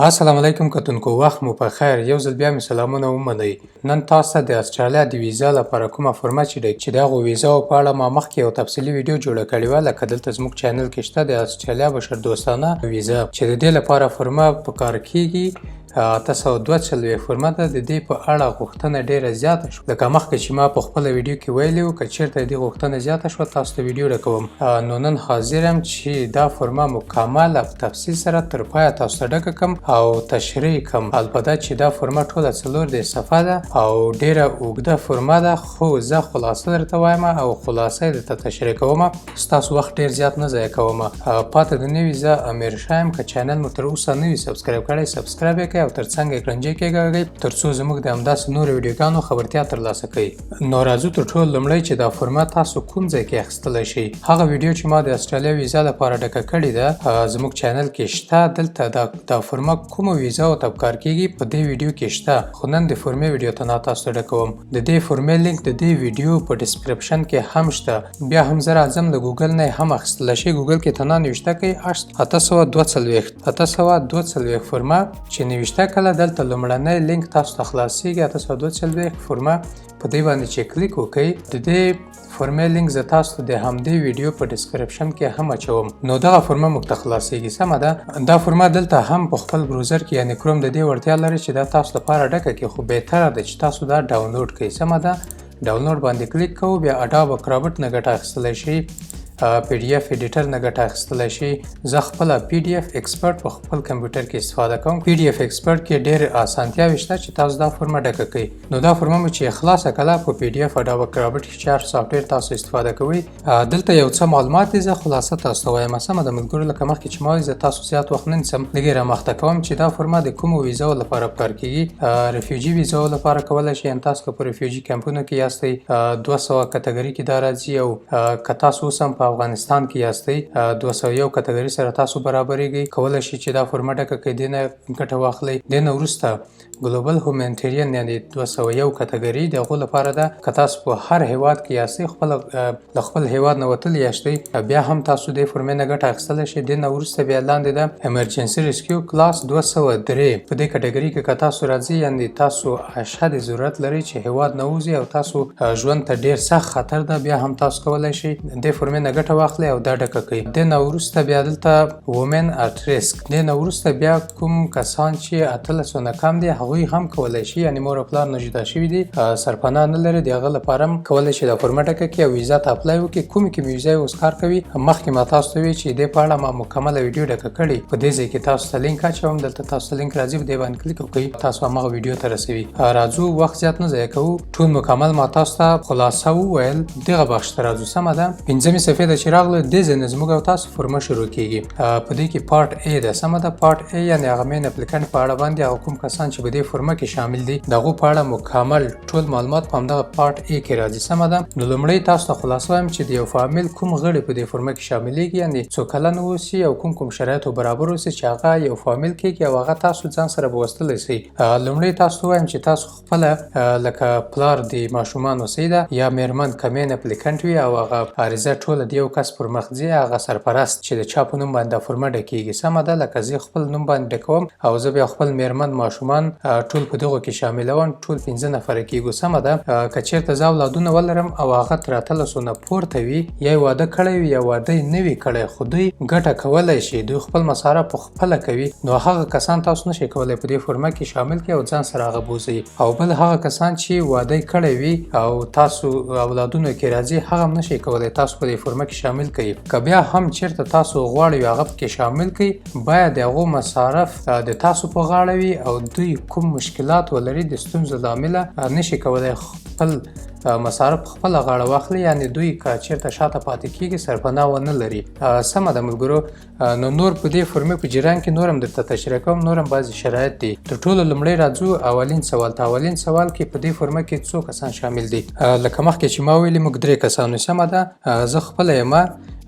السلام علیکم کتونکو، وخت مو په خیر. یو ځل بیا مې سلامونه ومنئ. نن تاسو ته د اسټرالیا د ویزا لپاره کومه فورمه چې د هغو ویزاوو په اړه ما مخکې یو تفصیلي ویډیو جوړه کړې وه، لکه دلته زموږ چینل کې شته د اسټرالیا بشردوستانه ویزا چې د دې لپاره فورمه په کار کیږي. 842 فورمه ده. د دې په اړه غوښتنه ډیره زیاته شوه، لکه مخکې چې ما په خپله ویډیو کې ویلي وو. که چېرته د دې غوښتنه زیاته شوه تاسو ته ویډیو راکوم. نو نن حاضر یم چې دا فورمه مکمله په تفصیل سره تر پایه تاسو ته ډکه کړم او تشریح کړم. البته چې دا فورمه ټوله 4 صفحه ده او ډیره اوږده فورمه ده، خو زه خلاصه درته وایم او خلاصه یې درته تشریح کوم. ستاسو وخت ډیر زیات نه ضایع کوم. پاته د نوي زه امیر شاه یم. که چینل مو تر اوسه نه وي سبسکرایب کړی، سبسکرایب یې کړئ او ترڅنګ یې کړنجۍ کېږئ ترڅو زموږ د همداسې نورو ویډیوګانو خبرتیا ترلاسه کړئ. نو راځو تر ټولو لومړی چې دا فورمه تاسو کوم ځای کې اخیستلی شئ. هغه ویډیو چې ما د اسټرالیا ویزا لپاره ډکه کړې ده زموږ چینل کې شته. دلته دا فورمه کومو ویزاوو ته په کار کیږي په دې ویډیو کې شته، خو نن د فورمې ویډیو ته نه تاسو ته ډکوم. د دې فورمې لینک د دې ویډیو په ډسکرپشن کې هم شته. بیا هم زه راځم د ګوګل نه هم اخیستلی شئ. ګوګل کې ته نوشته کړئ 842 فورمه چې نوشته کړه دلته لومړنی لینک تاسو ته خلاصیږي. 842 فورمه په دې باندې چې کلیک وکړئ د دې فورمې لینک زه تاسو ته د همدې ویډیو په ډسکرپشن کې هم اچوم. نو دغه فورمه موږ ته خلاصیږي. سمه ده. دا فورمه دلته هم په خپل بروزر کې یعنی کروم د دې وړتیا لري چې دا تاسو لپاره ډکه کړي، خو بهتره ده چې تاسو دا ډاونلوډ کړئ. سمه ده. ډاونلوډ باندې کلیک کوو. بیا اډاب کرابټ نه ګټه اخیستلی شئ. پی ډي اف ایډیټر نه ګټه اخیستلی شئ. زه خپله پی ډي اف ایکسپرټ په خپل کمپیوټر کې استفاده کوم. پی ډي اف ایکسپرټ کې ډېر اسانتیاوې شته چې تاسو دا فورمه ډکه کړئ. نو دا فورمه مو چې خلاصه کړه په پی ډي اف اډاب کرابټ کې چې هر سافټویر تاسو استفاده کوئ. دلته یو څه معلومات دي، زه خلاصه تاسو ته وایم. سمه ده ملګرو، لکه مخکې چې ما ویل زه تاسو زیات وخت نه نیسم، لږ یې رامخته کوم چې دا فورمه د کومو ویزاو لپاره په کار کیږي. ریفیوجي ویزاو لپاره کولی شئ. تاسو که په ریفیوجي کمپونو کې یاستئ 200 کټګري کې دا راځي، او که تاسو اوس هم په افغانستان کې یاستئ 201 کټګري سره تاسو برابرېږئ. کولی شئ چې دا فورمه ډکه کړئ، دې نه ګټه واخلئ. دې نه وروسته ګلوبل هومانیټریان یعنې 201 کټګري د هغو لپاره ده. که تاسو په هر هیواد کې یاستئ، له خپل هیواد نه وتلي یاستئ، بیا هم تاسو دې فورمې نه ګټه اخیستلی شئ. دې نه وروسته بیا لاندې ده ایمرجنسي ریسکیو کلاس 203. په دې کټګري کې که تاسو راځئ یعنې تاسو اشد ضرورت لرئ چې هیواد نه ووځئ او تاسو ژوند ته ډېر سخت خطر ده، بیا هم تاسو کولی شئ دې فورمې نه ګټه واخلئ او دا ډکه کړئ. دې نه وروسته بیا دلته وومن اټ ریسک. دې نه وروسته بیا کوم کسان چې 18 نه کم دي هغوی هم کولی شي، یعنې مور او پلار نه جدا شوي دي، سرپناه نه لري، د هغه لپاره هم کولی شي دا فورمه ډکه کړي او ویزا ته اپلای وکړي. کومې کې ویزا یې اوس کار کوي مخکې ما تاسو ته وویل چې دې په اړه ما مکمله ویډیو ډکه کړې. په دې ځای کې تاسو ته لینک اچوم. دلته تاسو ته لینک راځي، په دې باندې کلیک وکړئ، تاسو هماغه ویډیو ته رسوي. راځو وخت زیات نه ضایع کوو، ټول مکمل ما تاسو ته خلاصه وویل. دغه بخش ته راځو. سمه ده. 5مې صفحې ته چې راغلو دې ځای نه زموږ او تاسو فورمه شروع کیږي. په دې کې پارټ ای ده. سمه ده. پارټ ای یعنې هغه مین اپلیکانټ په اړه باندې هغه کوم کسان چې په دې فورمه کې شامل دي د هغو په اړه مکمل ټول معلومات په همدغه پارټ ای کې راځي. سمه ده. نو لومړی تاسو ته خلاصه وایم چې د یو فامیل کوم غړي په دې فورمه کې شاملېږي، یعنې څو کلن اوسي او کوم شرایطو برابر اوسي چې هغه یو فامیل کېږي او هغه تاسو ځان سره به وستلی شئ. لومړی تاسو ته وایم چې تاسو خپله لکه پلار د ماشومان اوسئ ده یا میرمن که مین اپلیکانټ وي او هغه عریضه ټوله د یو کس پر مخ ځي، هغه سرپرست چې د چا په نوم باندې دا فورمه ډکېږي. سمه ده. لکه زه خپل نوم باندې ډکوم او زه بیا خپل میرمن ماشومان ټول په دغو کې شاملوم، ټول 15 نفره کېږو. سمه ده. که چېرته زه اولادونه ولرم او هغه تر 18 نه پورته وي، یا یې واده کړی وي یا واده یې نه وي کړی، خو دوی ګټه کولی شي، دوی خپل مصارف په خپله کوي، نو هغه کسان تاسو نشئ کولی په دې فورمه کې شامل کړئ او ځان سره هغه بوځئ. او بل هغه کسان چې واده کړی وي او تاسو اولادونو کې راځي، هغه هم نشئ کولی تاسو په دې فورمه کې شامل کړئ. که بیا هم چېرته تاسو غواړئ هغه پکې شامل کړئ، باید د هغو مصارف د تاسو په غاړه وي او دوی کوم مشکلات ولري د ستونزو له امله نشي کولی خپل مصارف خپله غاړه واخلي، یعنې دوی که چېرته شاته پاتې کېږي سرپناه ونه لري. سمه ده ملګرو. نو نور په دې فورمې په جریان کې نور هم درته تشریح کوم. نور هم بعضې شرایط دي. تر ټولو لومړی راځو اولین سوال ته. اولین سوال کې په دې فورمه کې څو کسان شامل دي. لکه مخکې چې ما ویلي موږ 3 کسان یو. سمه ده. زه خپله یم،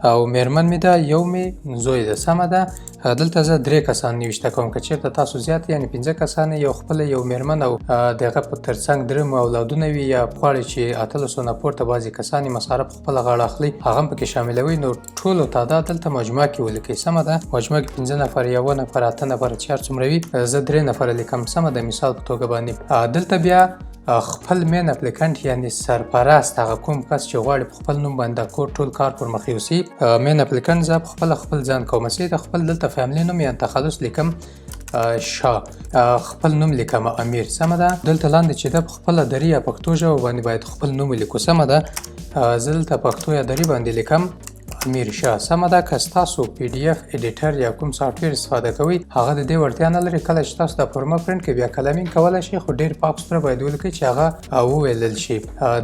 او میرمن مې ده، یو مې زوی ده. سمه ده. دلته زه 3 کسان نوشته کوم. که چېرته تاسو زیات یعنې 15 کسان یو خپله یو میرمن او د هغه په ترڅنګ 3 اولادونه وي یا غواړئ چې 1800 نه پورته بعضې کسان یې مصارف په خپله غاړه اخلي هغه هم پکې شاملوئ، نو ټولو تعداد دلته مجموعه کې ولیکئ. سمه ده. مجموعه کې 15 نفر، 1 نفر، 8 نفر چې هر څومره وي، زه 3 نفره لیکم. سمه ده. مثال په توګه باندې دلته بیا خپل مین اپلیکنټ یعنی سرپرست هغه کوم کس چې غواړي په خپل نوم باندې ټول کار پر مخ یوسي، مین اپلیکنټ زه په خپل ځان کوم. چې د خپل دلته فیملی نوم یا تخلص لیکم شاه، خپل نوم لیکم امیر. سمه ده. دلته لاندې چې ده په خپله دري یا پښتو ژبه باندې باید خپل نوم ولیکو. سمه ده. زه دلته پښتو یا دري باندې لیکم امیر شاه. سمه ده. که تاسو پی ډي اف ایډیټر یا کوم سافټویر استفاده کوئ هغه د دې وړتیا نه لري، کله چې تاسو د فورمه پرنټ کوئ بیا کلمینګ کولی شئ، خو ډېر پاک سوتره باید ولیکئ چې هغه وویلل شي.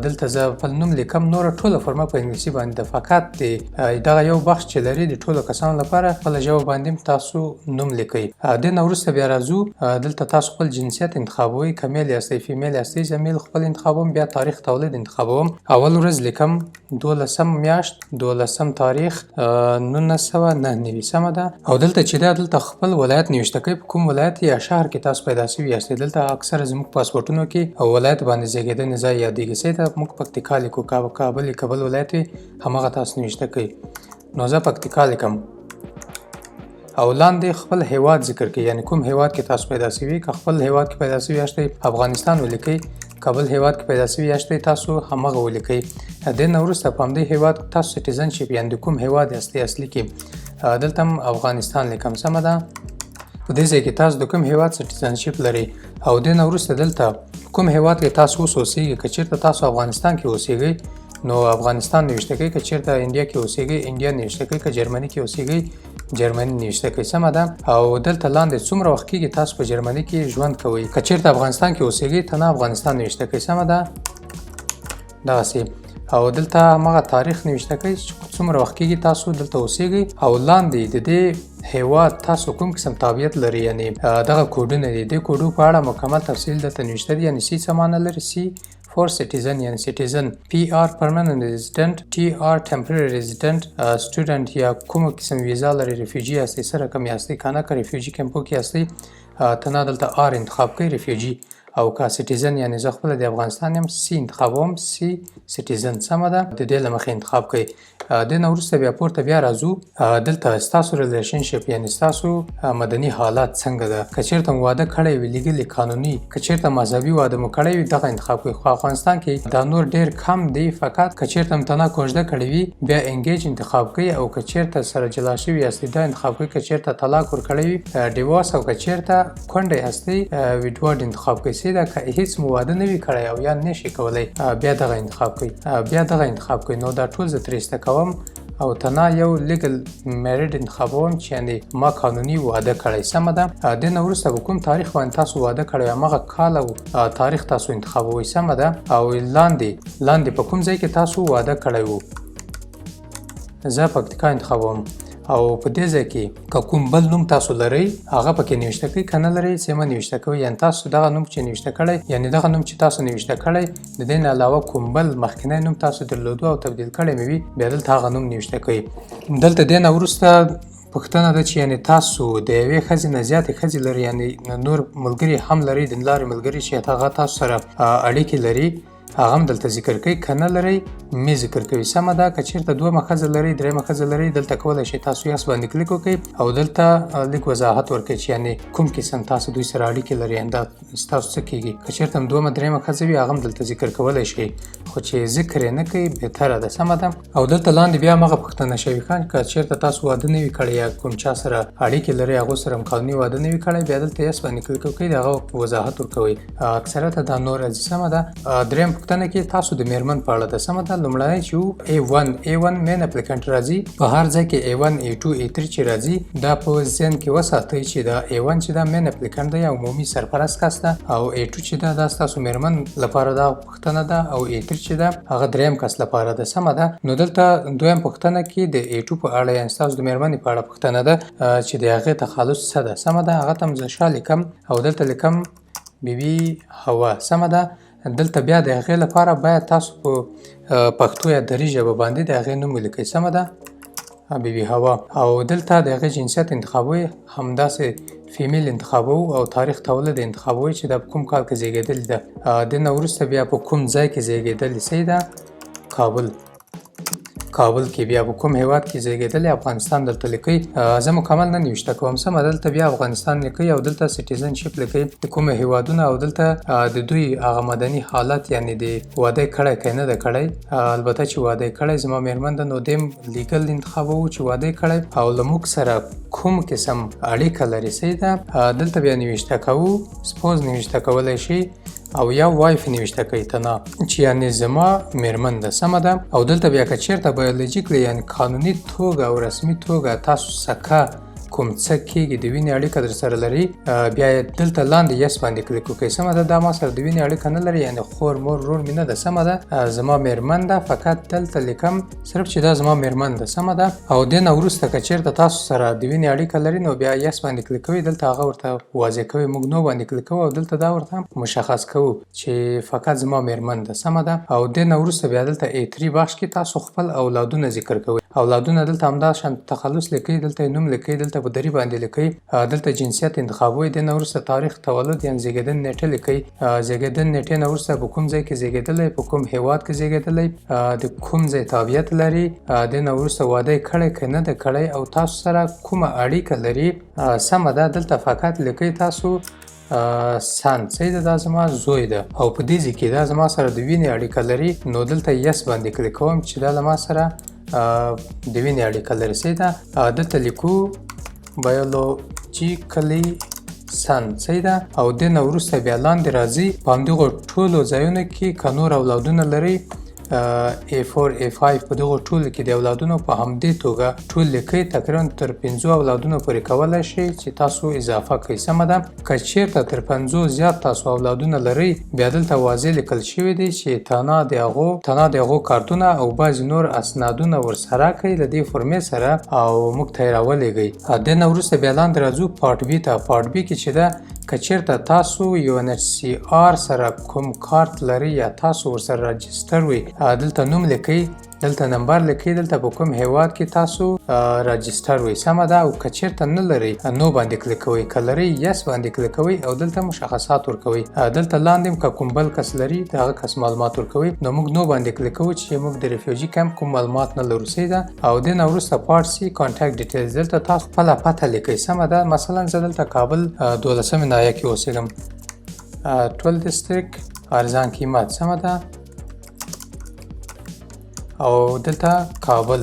دلته زه خپل نوم لیکم. نوره ټوله فورمه په انګلیسي باندې ده، فقط د دغه یو بخش چې لري د ټولو کسانو لپاره خپله ژبه باندې تاسو نوم لیکئ. دې نه وروسته بیا راځو، دلته تاسو خپل جنسیت انتخابوئ، که میل یاستئ فیمیل یاستئ. زه میل خپل انتخابوم. بیا تاریخ تولید انتخابوم. اول ورځ لیکم 12 میاشت 12 تاریخ 1999. سمه ده. او دلته چې ده دلته خپل ولایت نوشته کوي، په کوم ولایت یا شهر کې تاسو پیدا شوي یاستئ. دلته اکثره زموږ پاسپورټونو کې او ولایت باندې زیږېدنې ځای یادېږي. چې ته موږ پکتیکا لیکو، کابل ولایت وي همغه تاسو نوشته کوي. نو زه پکتیکا لیکم. او لاندې خپل هیواد ذکر کوي، یعنی کوم هیواد کې تاسو پیدا شوي. که خپل هیواد کې پیدا شوي یاستئ افغانستان ولیکئ، کابل هیواد کې پیدا شوي یاستئ تاسو همغه ولیکئ. دې نه وروسته په همدې هیواد تاسو سټیزنشپ یعنې د کوم هیواد یاستئ اصلي کې، دلته هم افغانستان لیکم. سمه ده. په دې ځای کې تاسو د کوم هیواد سټیزنشپ لرئ. او دې نه وروسته دلته کوم هیواد کې تاسو اوس اوسیږئ. که چېرته تاسو افغانستان کې اوسیږئ نو افغانستان نوشته کوئ. که چېرته انډیا کې اوسیږئ انډیا نوشته کوئ. که جرمني کې اوسیږئ جرمني نوشته کوئ. سمه ده. او دلته لاندې څومره وخت کېږي تاسو په جرمني کې ژوند کوئ. که چېرته افغانستان کې اوسیږئ تنها افغانستان نوشته کوئ. سمه ده. دغسې. او دلته همغه تاریخ نوشته کوئ چې څومره وخت کېږي تاسو دلته اوسیږئ. او لاندې د دې هیواد تاسو کوم قسم تابعیت لري، یعنې دغه کوډونه دي. دې کوډو په اړه مکمل تفصیل دلته نوشته دي. یعنې سی څه معنی لري؟ سی فور سټیزن یعنی سټیزن، پی آر پرمننت ریزیډنټ، ټي آر ټمپرری ریزیډنټ، سټوډنټ یا کوم قسم ویزا لري، ریفیوجي یاستئ، څه رقم یاستئ، که نه که ریفیوجي کیمپو کې یاستئ تنها دلته آر انتخاب کوئ ریفیوجي. او که سټیزن یعنی زه خپله د افغانستان یم سی انتخابوم، سی سټیزن. سمه ده. د دې له مخې انتخاب کوئ. دې نه وروسته بیا پورته بیا راځو، دلته ستاسو ریلیشنشپ یعنی ستاسو مدني حالات څنګه ده. که چېرته مو واده کړی وي لیګلي قانوني، که چېرته مذهبي واده مو کړی وي دغه انتخاب کوئ. خو افغانستان کې دا نور ډېر کم دی. فقط که چېرته متنا کوژده کړې وي بیا انګیج انتخاب کوئ. او که چېرته سره جلا شوي یاستئ دا انتخاب کوئ. که چېرته طلاق ورکړی وي ډیوورس، او که چېرته کونډه یاستئ ویډوارډ انتخاب کوئ. سیده که هیڅ مو واده نه وي کړی او یا نشئ کولی بیا دغه انتخاب کوئ. بیا دغه انتخاب کوئ. نو دا ټول زه ترې ایسته کوم او تنها یو لیګل میریډ انتخابوم چې یعنې ما قانوني واده کړی. سمه ده. دې نه وروسته په کوم تاریخ باندې تاسو واده کړی همغه کال او تاریخ تاسو انتخابوئ. سمه ده. او لاندې په کوم ځای کې تاسو واده کړی وو. زه پکتیکا انتخابوم. او په دې ځای کې که کوم بل نوم تاسو لرئ هغه پکې نوشته کوئ، که نه لرئ څه مه نوشته کوئ. یعنې تاسو دغه نوم چې نوشته کړی، یعنې دغه نوم چې تاسو نوشته کړی د دې نه علاوه کوم بل مخکینی نوم تاسو درلودو او تبدیل کړی مې وي بیا دلته هغه نوم نوشته کوئ. دلته دې نه وروسته پوښتنه ده چې یعنې تاسو د یوې ښځې نه زیاتې ښځې لرئ، یعنې نور ملګري هم لرئ، د لارې ملګري چې هغه تاسو سره اړیکې لري هغه هم دلته ذکر کوي. که نه لرئ مې ذکر کوي. سمه ده. که چېرته دویمه ښځه لرئ درېیمه ښځه لرئ دلته کولی شئ تاسو یس باندې کلیک وکړئ او دلته لږ وضاحت ورکړئ چې یعنې کوم قسم تاسو دوی سره اړیکې لرئ، یعنې دا ستاسو څه کېږي. که چېرته هم دویمه درېیمه ښځه وي هغه هم دلته ذکر کولی شئ، خو چې ذکر یې نه کوي بهتره ده. سمه ده. او دلته لاندې بیا همغه پوښتنه شوې که چېرته تاسو واده نه وي کړی یا کوم چا سره اړیکې لرئ هغو سره هم قانوني واده نه وي کړی بیا دلته یس باندې کلیک وکړئ، د هغه وضاحت ورکوئ. اکثرته دا نور راځي. سمه ده. درېیم پوښتنه کې تاسو د میرمن په اړه ده. سمه ده. لومړنی چې A1 مین اپلیکنټ راځي، په هر ځای کې A1 A2 A3 چې راځي دا په ذهن کې وساتئ چې دا A1 چې دا مین اپلیکنټ دی او عمومي سرپرست کس ده، او A2 چې ده دا ستاسو میرمن لپاره دا پوښتنه ده، او A3 چې ده هغه درېیم کس لپاره ده. سمه ده. نو دلته دویم پوښتنه کې د A2 په اړه یعنې ستاسو د میرمنې په اړه پوښتنه ده چې د هغې تخلص څه ده. سمه ده. هغه ته هم زه شا لیکم او دلته لیکم بیبي حوا. سمه ده. دلته بیا د هغې لپاره باید تاسو په پښتو یا دري ژبه باندې د هغې نوم ولیکئ. سمه ده. بیبي هوا او دلته د هغې جنسیت انتخابوي، همداسې فیمیل انتخابوو او تاریخ تولد انتخابوي چې دا په کوم کال کې زیږېدلې ده. د نه وروسته بیا په کوم ځای کې زیږېدلې سي ده؟ کابل کې. بیا په کوم هیواد کې زیږېدلې؟ افغانستان دلته لیکئ. زه مکمل نه نوشته کوم سمه، دلته بیا افغانستان لیکئ او دلته سټیزنشپ لیکئ د کومه هیوادونه او دلته د دوی هغه مدني حالت یعنی د واده کړی که نه ده کړی. البته چې واده کړی زما میرمن ده نو دیم لیګل انتخابوو چې واده کړی او له موږ سره کوم قسم اړیکه لري سي ده. دلته بیا نوشته کوو، سپوز نوشته کولی شي او یا وایف نوشته کوي تنها چې یعنی زما میرمن ده سمه ده. او دلته بیا که چیرته بایولوژیکلی یعنی قانوني توګه او رسمي توګه تاسو سکه کوم څه کېږي د وینې اړیکه در سره لري، بیا یې دلته لاندې یس باندې کلیک وکړئ سمه ده. دا ما سره د وینې اړیکه نه لري یعنی خور مور رور مې نه ده سمه ده، زما میرمن ده. فقط دلته لیکم صرف چې دا زما میرمن ده سمه ده. او دې نه وروسته که چیرته تاسو سره د وینې اړیکه لري نو بیا یس باندې کلیک کوئ، دلته هغه ورته واضح کوئ. موږ نو باندې کلیک کوو او دلته دا ورته مشخص کوو چې فقط زما میرمن ده سمه ده. او دې نه وروسته بیا دلته A3 بخش کې تاسو خپل اولادونه ذکر کوئ. اولادونه دلته همداشان تخلص لیکئ، دلته نوم لیکئ، دلته په دري باندې لیکئ، دلته جنسیت انتخابوي. د نه وروسته تاریخ تولد یعنی زیږېدن نیټه لیکئ. زیږېدن نیټې نه وروسته په کوم ځای کې زیږېدلی، په کوم هیواد کې زیږېدلی، د کوم ځای تابعیت لري، د نه وروسته واده کړی که نه ده کړی او تاسو سره کومه اړیکه لري سمه ده. دلته فقط لیکئ تاسو سن صحیح ده، دا زما زوی ده او په دې ځای کې دا زما سره د وینې اړیکه لري نو دلته یس باندې کلیک کوم چې دا له ما سره د وینې اړیکه لري صحیح ده. دلته لیکو بایولوژیکلی سن صحیح ده. او د نه وروسته بیا لاندې راځي په همدغو ټولو ځایونو کې که نور اولادونه لري A4 A5 په دغو ټولو کې د اولادونو په همدې توګه ټول لیکئ. تقریبا تر 5 اولادونو پورې کولی شئ چې تاسو اضافه کړئ سمه ده. که چیرته تر 5 زیات تاسو اولادونه لرئ بیا دلته واضح لیکل شوي دي چې تنها د هغو کارتونه او بعضې نور اسنادونه ورسره کړئ له دې فورمې سره او موږ ته یې راولېږئ. د نه وروسته بیا لاندې راځو پارټ بي ته. پارټ بي کې چې ده که چیرته تاسو UNHCR سره کوم کارت لري یا تاسو ورسره راجستر وي دلته نوم لیکئ، دلته نمبر لیکئ، دلته په کوم هیواد کې تاسو راجستر وي سمه ده. او که چیرته نه لرئ نو باندې کلیک کوئ، که لرئ یس باندې کلیک کوئ او دلته مشخصات ورکوئ. دلته لاندې که کوم بل کس لري د هغه کس معلومات ورکوئ نو موږ نو باندې کلیک کوو چې موږ د ریفیوجي کمپ کوم معلومات نه لرو صحیح ده. او د نه وروسته پارټ سي کانټیکټ ډیټیلز دلته تاسو خپله پته لیکئ سمه ده. مثلا زه دلته کابل 12مې ناحیه کې اوسېږم، 12 ډسټریکټ ارزان قیمت سمه ده. او دلته کابل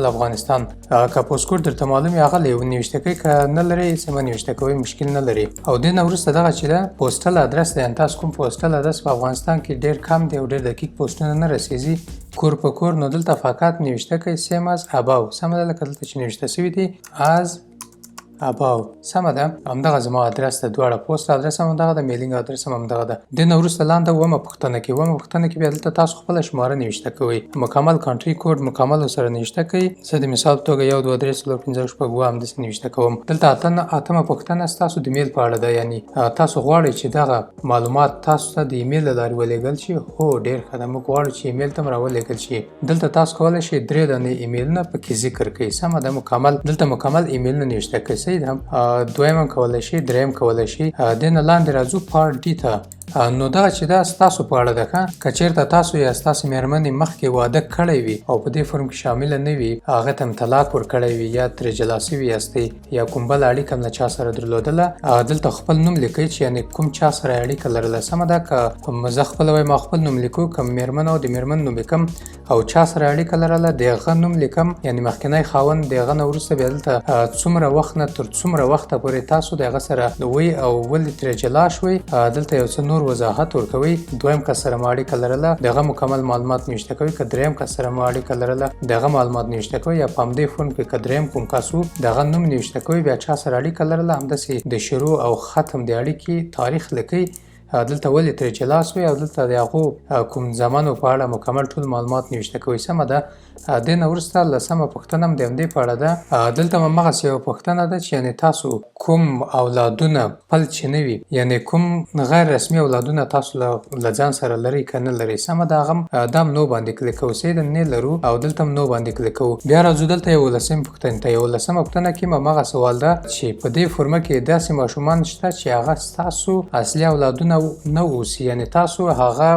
افغانستان. که پوسټکوډ درته معلوم وي هغه نوشته کوئ، که نه لرئ سمه نوشته کوئ مشکل نه لري. او دې نه وروسته دغه چې ده پوسټل ادرس دی، یعنې تاسو کوم پوسټل ادرس په افغانستان کې ډېر کم دی او ډېر دقیق پوسټونه نه رسیږي کور په کور، نو دلته فقط نوشته کوئ سیم از اباو سمه ده. لکه دلته چې نوشته سوي دي از اباو سمه ده. همدغه زما ادرس ده، دواړه پوسټ ادرس هم همدغه ده، میلینګ ادرس هم همدغه ده. د نه وروسته لاندې اومه پوښتنه کې بیا دلته تاسو خپله شماره نوشته کوئ، مکمل کانټري کوډ مکمل ورسره نوشته کوئ. زه د مثال په توګه 1 2 3 4 5 6 7 همداسې نوشته کوم. دلته اتمه پوښتنه ستاسو د میل په اړه ده، یعنې تاسو غواړئ چې دغه معلومات تاسو ته د ایمیل له لارې ولېږل شي. هو ډېر ښه ده، موږ غواړو چې ایمیل ته م راولېږل شي. دلته تاسو کولی شئ 3 دانې ایمیلونه پکې ذکر کړئ سمه ده. دلته مکمل ایمیلونه نوشته کړئ صحیح ده. دویم هم کولی شي، دریم کولی شي. د نه لاندې راځو پارټ ډي ته. نو دغه چې دا ستاسو په اړه ده ښه. که چیرته تاسو یا ستاسې میرمنې مخکې واده کړی وي او په دې فورم کې شامله نه وي، هغه ته هم طلاق ورکړی وي یا ترې جلا سوي یاستئ یا کوم بله اړیکه هم له چا سره درلودله، دلته خپل نوم لیکئ چې یعنې کوم چا سره اړیکه لرله سمه ده. که زه خپله وایم ما خپل نوم لیکو، که میرمن او د میرمن نوم لیکم او چا سره اړیکه لرله د هغه نوم لیکم، یعنې مخکینی خاوند د هغه نه وروسته بیا دلته څومره وخت نه تر څومره وخته پورې تاسو د هغه سره وی او ولې ترې جلا شوئ، دلته یو څه نور وضاحت ورکوئ. دویم کس سره مو اړیکه لرله د هغه مکمل معلومات نوشته کوئ. که دریم کس سره مو اړیکه لرله د هغه معلومات نوشته کوئ. یا په همدې فورم کې که دریم کوم کس و د هغه نوم نوشته کوئ. بیا چا سره اړیکه لرله همداسې د شروع او ختم د اړیکې تاریخ لیکئ. دلته ولې ترې جلا سوئ او دلته د هغو کوم زمانو په اړه مکمل ټول معلومات نوشته کوئ سمه ده. د نه وروسته لسمه پوښتنه هم د همدې په اړه ده. دلته هم همغسې یوه پوښتنه ده چې یعنې تاسو کوم اولادونه خپل چې نه وي، یعنې کوم غیر رسمي اولادونه تاسو له ځان سره لرئ که نه لرئ. سمه ده، هغه دا هم نو باندې کلیک کوو. صحیح ده، نه لرو او دلته هم نو باندې کلیک کوو. بیا راځو دلته 11مې پوښتنې ته. 11مه پوښتنه کې هم همغه سوال ده چې په دې فورمه کې داسې ماشومان شته چې هغه ستاسو اصلي اولادونه نه اوسي، یعنې تاسو هغه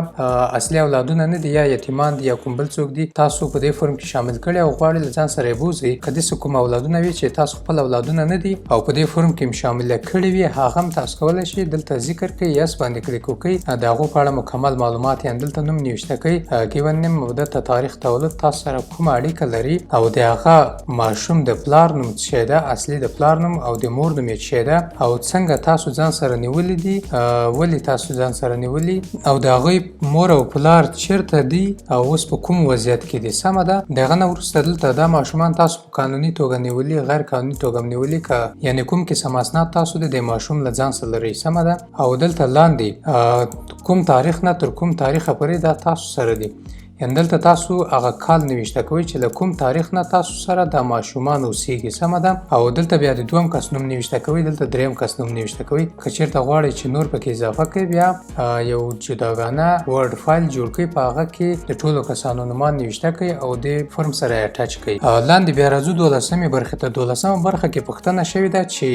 اصلي اولادونه نه دي، یا یتیمان دي یا کوم بل څوک دي، تاسو په دې فورم کې شامل کړي او غواړئ له ځان سره یې بوځئ. که داسې کوم اولادونه وي چې تاسو خپل اولادونه نه دي او په دې فورم کې هم شامله کړي وي، هغه هم تاسو کولی شئ دلته ذکر کړئ، یس باندې کلیک وکړئ. د هغو په اړه مکمل معلومات یې دلته نوم نوشته کړئ، ګیون نیم او دلته تاریخ تولد، تاسو سره کومه اړیکه لري او د هغه ماشوم د پلار نوم څه شی ده، اصلي د پلار نوم او د مور نوم یې څه شی ده، او څنګه تاسو ځان سره نیولي دي، ولې تاسو ځان سره نیولي، او د هغوی مور او پلار چیرته دي او اوس په کوم وضعیت کې دي. سمه ده. د هغه نه وروسته دلته دا ماشومان تاسو په قانوني توګه نیولي، غیر قانوني توګه نیولي، که یعنې کوم قسم اسناد تاسو د ماشوم له ځان سره لرئ. سمه ده. او دلته لاندې کوم تاریخ نه تر کوم تاریخه پورې دا تاسو سره دي، یعنې دلته تاسو هغه کال نوشته کوئ چې له کوم تاریخ نه تاسو سره دا ماشومان اوسیږي. سمه ده. او دلته بیا د دویم کس نوم نوشته کوئ، دلته دریم کس نوم نوشته کوئ. که چېرته غواړئ چې نور پکې اضافه کړئ، بیا یو جداګانه ورډ فایل جوړ کړئ، په هغه کې د ټولو کسانو نومان نوشته کړئ او د فورم سره یې اټچ کړئ. لاندې بیا راځو 12مې برخې ته. 12مه برخه کې پوښتنه شوې ده چې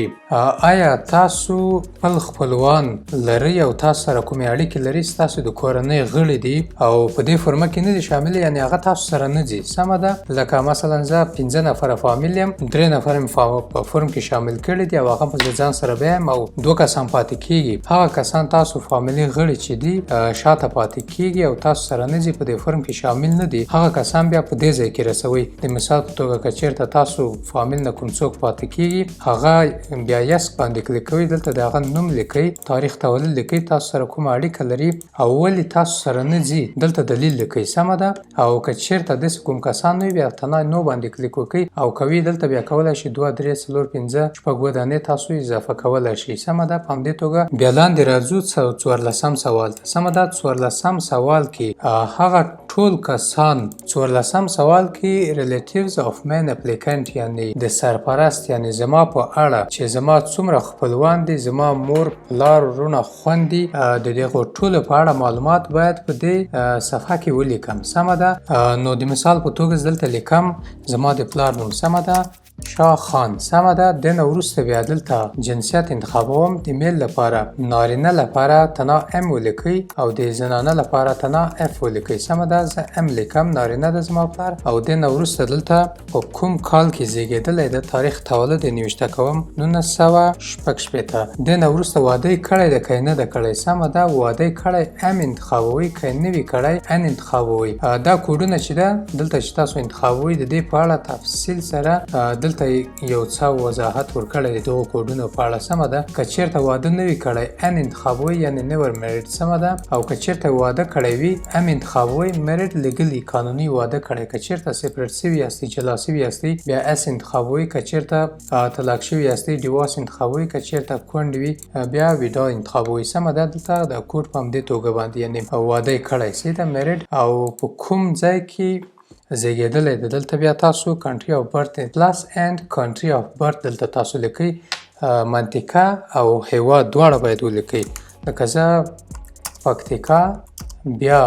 آیا تاسو خپل خپلوان لرئ او تاسو سره کومې اړیکې لري، ستاسو د کورنۍ غړي دي او په دې فورمه کې نه دي شامل، یعنې هغه تاسو سره نه ځي. سمه ده. لکه مثلا زه 15 نفره فامیل یم، 3 نفر مې په فورم کې شامل کړي دي او هغه په ځان سره بیا یم او 2 کسان پاتې کېږي. هغه کسان تاسو فامیلي غړي چې دي شاته پاتې کېږي او تاسو سره نه ځي، په دې فورم کې شامل نه دي، هغه کسان بیا په دې ځای کې رسوئ. د مثال په توګه که چېرته تاسو فامیل نه کوم څوک پاتې کېږي، هغه بیا یس باندې کلیک کوئ، دلته د هغه نوم لیکئ، تاریخ تولد لیکئ، تاسو سره کومه اړیکه لري او ولې تاسو سره نه ځي، دلته دلیل لیکئ. سمه ده. او که چېرته داسې کوم کسان نه وي، بیا تنها نو باندې کلیک وکړئ او کوي دلته بیا کولی شئ 2 3 4 5 6 دانې تاسو اضافه کولی شئ. سمه ده. په همدې توګه بیا لاندې راځو 14 سوال ته. سمه ده. 14 سوال کې هغه ټول کسان، 14 سوال کې ریلیټیوز اف مین اپلیکنټ، یعنې د سرپرست، یعنې زما په اړه چې زما څومره خپلوان دي، زما مور، پلار، ورونه، خویندې، د دغو ټولو په اړه معلومات باید په دې صفحه کې ولیکم. سمه ده. نو د مثال په توګه دلته لیکم زما د پلار نوم. سمه ده. شاه خان. سمه ده. د نه وروسته بیا دلته جنسیت انتخابوم. د میل لپاره نارینه لپاره تنا ام ولیکئ او د زنانه لپاره تنا اف ولیکئ. سمه ده. زه ام لیکم، نارینه ده زما پلار. او د نه وروسته دلته په کوم کال کې زیږېدلی ده، تاریخ تولد یې نوشته کوم 1966. د نه وروسته واده یې کړی ده که نه ده کړی. سمه ده. واده یې کړی ام انتخابوئ، که نه وي کړی ان انتخابوئ. دا کوډونه چې ده دلته چې تاسو انتخابوئ، د دې په اړه تفصیل سره دلته یو څه وضاحت ورکړی دی دغو کوډونو په اړه. سمه ده. که چېرته واده نه وي کړی ان انتخابوئ، یعنې نیور میریډ. سمه ده. او که چېرته واده کړی وي ام انتخابوئ، میریډ لیګلي، قانوني واده کړی. که چېرته سیپریټ سوي یاستئ، جلا سوي یاستئ، بیا اس انتخابوئ. که چېرته طلاق شوي یاستئ، ډیوورس انتخابوئ. که چېرته کونډ وي بیا ویډا انتخابوئ. سمه ده. دلته د کوډ په همدې توګه باندې یعنې واده یې کړی سي ده میریډ. او په کوم ځای کې زیږېدلی ده، دلته بیا تاسو کنټري اف برث پلس اینډ کنټري اف برث دلته تاسو لیکئ، منطقه او هیواد دواړه باید ولیکئ. لکه زه پکتیکا بیا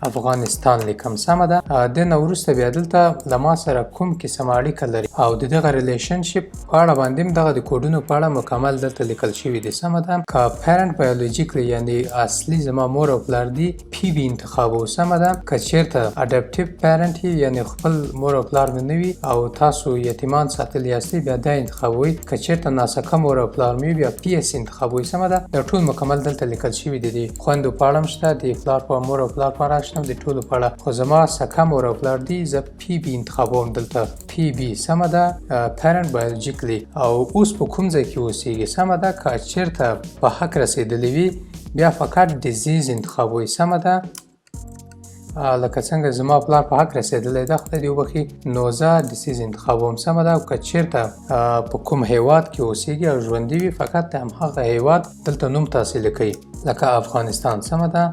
افغانستان لیکم. سمه ده. د نه وروسته بیا دلته له ما سره کوم قسم اړیکه لري او د دغه ریلیشنشپ په اړه باندې هم دغه د کوډونو په اړه مکمل دلته لیکل شوي دي. سمه ده. که پیرنټ بایولوژیکلی، یعنې اصلي زما مور او پلار دي، پی بي انتخابوو. سمه ده. که چېرته اډپټیو پیرنټ یې، یعنې خپل مور او پلار مې نه وي او تاسو یتیمان ساتلي یاستئ، بیا دا انتخابوئ. که چېرته ناسکه مور او پلار مې وي، بیا پی اس انتخابوئ. سمه ده. دا ټول مکمل دلته لیکل شوي دي. د خویندو په اړه هم شته، د پلار په مور او پلار په اړه شته، د ټولو په اړه. خو زما سکه مور او پلار دي، زه پی بي انتخابوم دلته پی بي. سمه ده. پیرنټ بایولوژیکلی. او اوس په کوم ځای کې اوسیږي. سمه ده. که چېرته په حق رسېدلی وي، بیا فقط ډیزیز انتخابوئ. سمه ده. لکه څنګه زما پلار په حق رسېدلی ده، خدای دې وبخي، نو زه ډیزیز انتخابوم. سمه ده. او که چېرته په کوم هیواد کې اوسیږي او ژوندي وي، فقط د همهغه هیواد دلته نوم تاسې لیکئ، لکه افغانستان. سمه ده.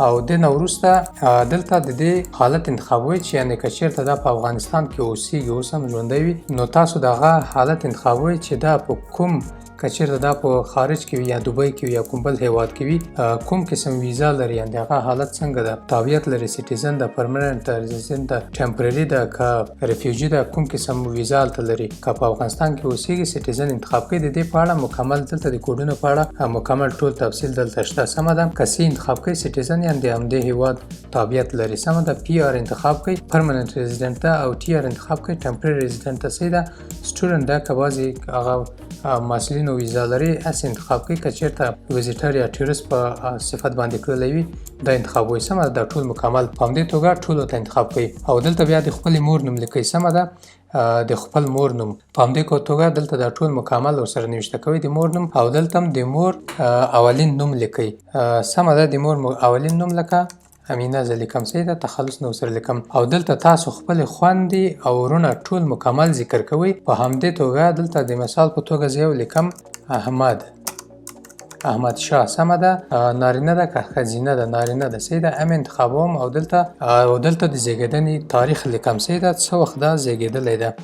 او د نه وروسته دلته د دې حالت انتخابوي چې یعنی که چېرته دا په افغانستان کې اوسیږي اوس هم ژوندی وي نو تاسو دغه حالت انتخابوي چې دا په کوم که چېرته دا په خارج کې وي یا دوبۍ کې وي یا کوم بل هیواد کې وي کوم قسم ویزا لري یعنې هغه حالت څنګه ده تابعیت لري سیټیزن ده پرمننټ ده ریزیډنټ ده ټمپرري ده که ریفیوجي ده کوم قسم ویزا هلته لري که په افغانستان کې اوسیږي سیټیزن انتخاب کوي د دې په اړه مکمل دلته د کوډونو په اړه مکمل ټول تفصیل دلته شته سمه ده که سی انتخاب کوي سیټیزن یعنې د همدې هیواد تابعیت لري سمه ده پی آر انتخاب کوي پرمننټ ریزیډنټ ده او ټي آر انتخاب کوي ټمپرري ریزیډنټ ده صحیح ده سټوډنټ ده که بعضې هغه محصلینو ویزا لري اس انتخاب کوي که چېرته ویزیټر یا ټورست په صفت باندې کړلی وي دا انتخابوي سمه ده دا ټول مکمل په همدې توګه ټولو ته انتخاب کوي او دلته بیا د خپلې مور نوم لیکئ سمه ده د خپل مور نوم په همدې توګه دلته دا ټول مکمل ورسره نوشته کوي د مور نوم او دلته هم د مور اولین نوم لیکئ سمه ده د مور اولین نوم لکه امینه زه لیکم صحیح ده تخلص نو سره لیکم او دلته تاسو خپل خویندې او ورونه ټول مکمل ذکر کوئ په همدې توګه دلته د مثال په توګه زه یو لیکم احمد شاه سمه ده نارینه ده که ښځینه ده نارینه ده صحیح ده ام انتخابوم او دلته د زیږیدنې تاریخ لیکم صحیح ده څه وخت ده زیږیدلی ده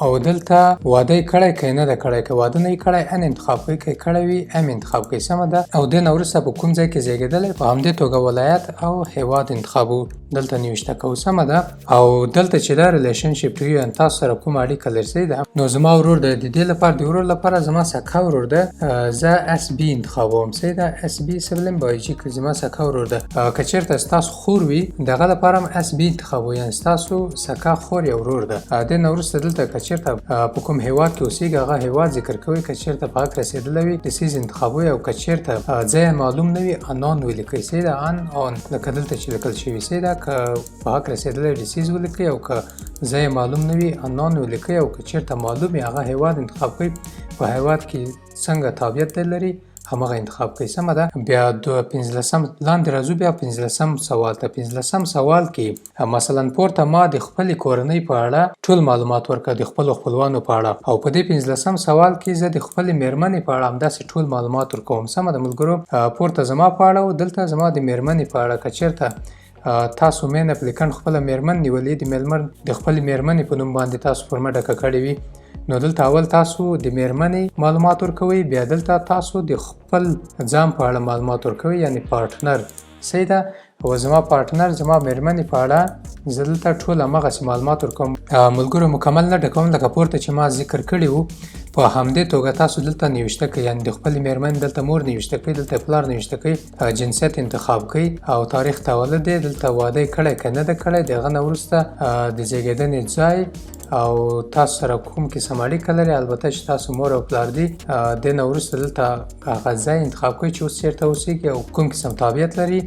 او دلته واده یې کړی که نه ده کړی که واده نه یې کړی ان انتخاب کوي که یې کړی وي ام انتخاب کوي سمه ده او دې نه وروسته په کوم ځای کې زیږیدلی په همدې توګه ولایت او هیواد انتخابو دلته نوشته کوو سمه ده او دلته چې دا ریلیشنشپ وي یعنې تاسو سره کومه اړیکه لري صحیح ده نو زما ورور ده د دې لپاره د ورور لپاره زما سکه ورور ده زه اس بي انتخابوم صحیح ده اس بي سیبلیم بایولوژیک زما سکه ورور ده که چېرته ستاسو خور وي دغه لپاره هم اس بي انتخابوي یعنې ستاسو سکه خور یا ورور ده دې نه وروسته دلته که چېرته په کوم هیواد کې اوسیږي هغه هیواد ذکر کوي که چېرته په حق رسېدلی وي ډسیز انتخابوي او که چېرته ځای معلوم نه وي انان ولیکئ صحیح ده آن لکه دلته چې لیکل شوي صحیح ده که په حق رسېدلی ډسیز ولیکئ او که ځای معلوم نه وي انان ولیکئ او که چېرته معلوم وي هغه هیواد انتخاب کوئ په هیواد کې څنګه تابعیت لري همغه انتخاب کوي سمه ده بیا 15 لاندې راځو بیا 15 سوال ته 15 سوال کې مثلا پورته ما د خپل کورنۍ په اړه ټول معلومات ورکړه د خپل خپلوانو په اړه او په دې 15 سوال کې زه د خپل میرمنې په اړه همداسې ټول معلومات ورکوم سمه ده ملګرو پورته زما په اړه او دلته زما د میرمنې په اړه که چېرته تاسو مین اپلیکانټ خپله میرمن نیولې د خپلې میرمنې په نوم باندې تاسو فورمه ډکه کړې وي نو دلته اول تاسو د میرمنې معلومات ورکوئ بیا دلته تاسو د خپل ځان په اړه معلومات ورکوئ یعنی پارټنر صحیح ده او زما پارټنر زما میرمنې په اړه زه دلته ټول همغسې معلومات ورکوم ملګرو مکمل نه ډکوم لکه پورته چې ما ذکر کړي وو په همدې توګه تاسو دلته نوشته کوئ یعنې د خپلې میرمنې دلته مور نوشته کوئ دلته پلار نوشته کوئ جنسیت انتخاب کوئ او تاریخ تولد دی دلته واده یې کړی که نه ده کړی د هغه نه وروسته د زیږېدنې ځای او تاسو سره کوم قسم اړیکه لري البته چې تاسو مور او پلار دي دې نه وروسته دلته هغه ځای انتخاب کوئ چې اوس چېرته اوسیږي او کوم قسم تابعیت لري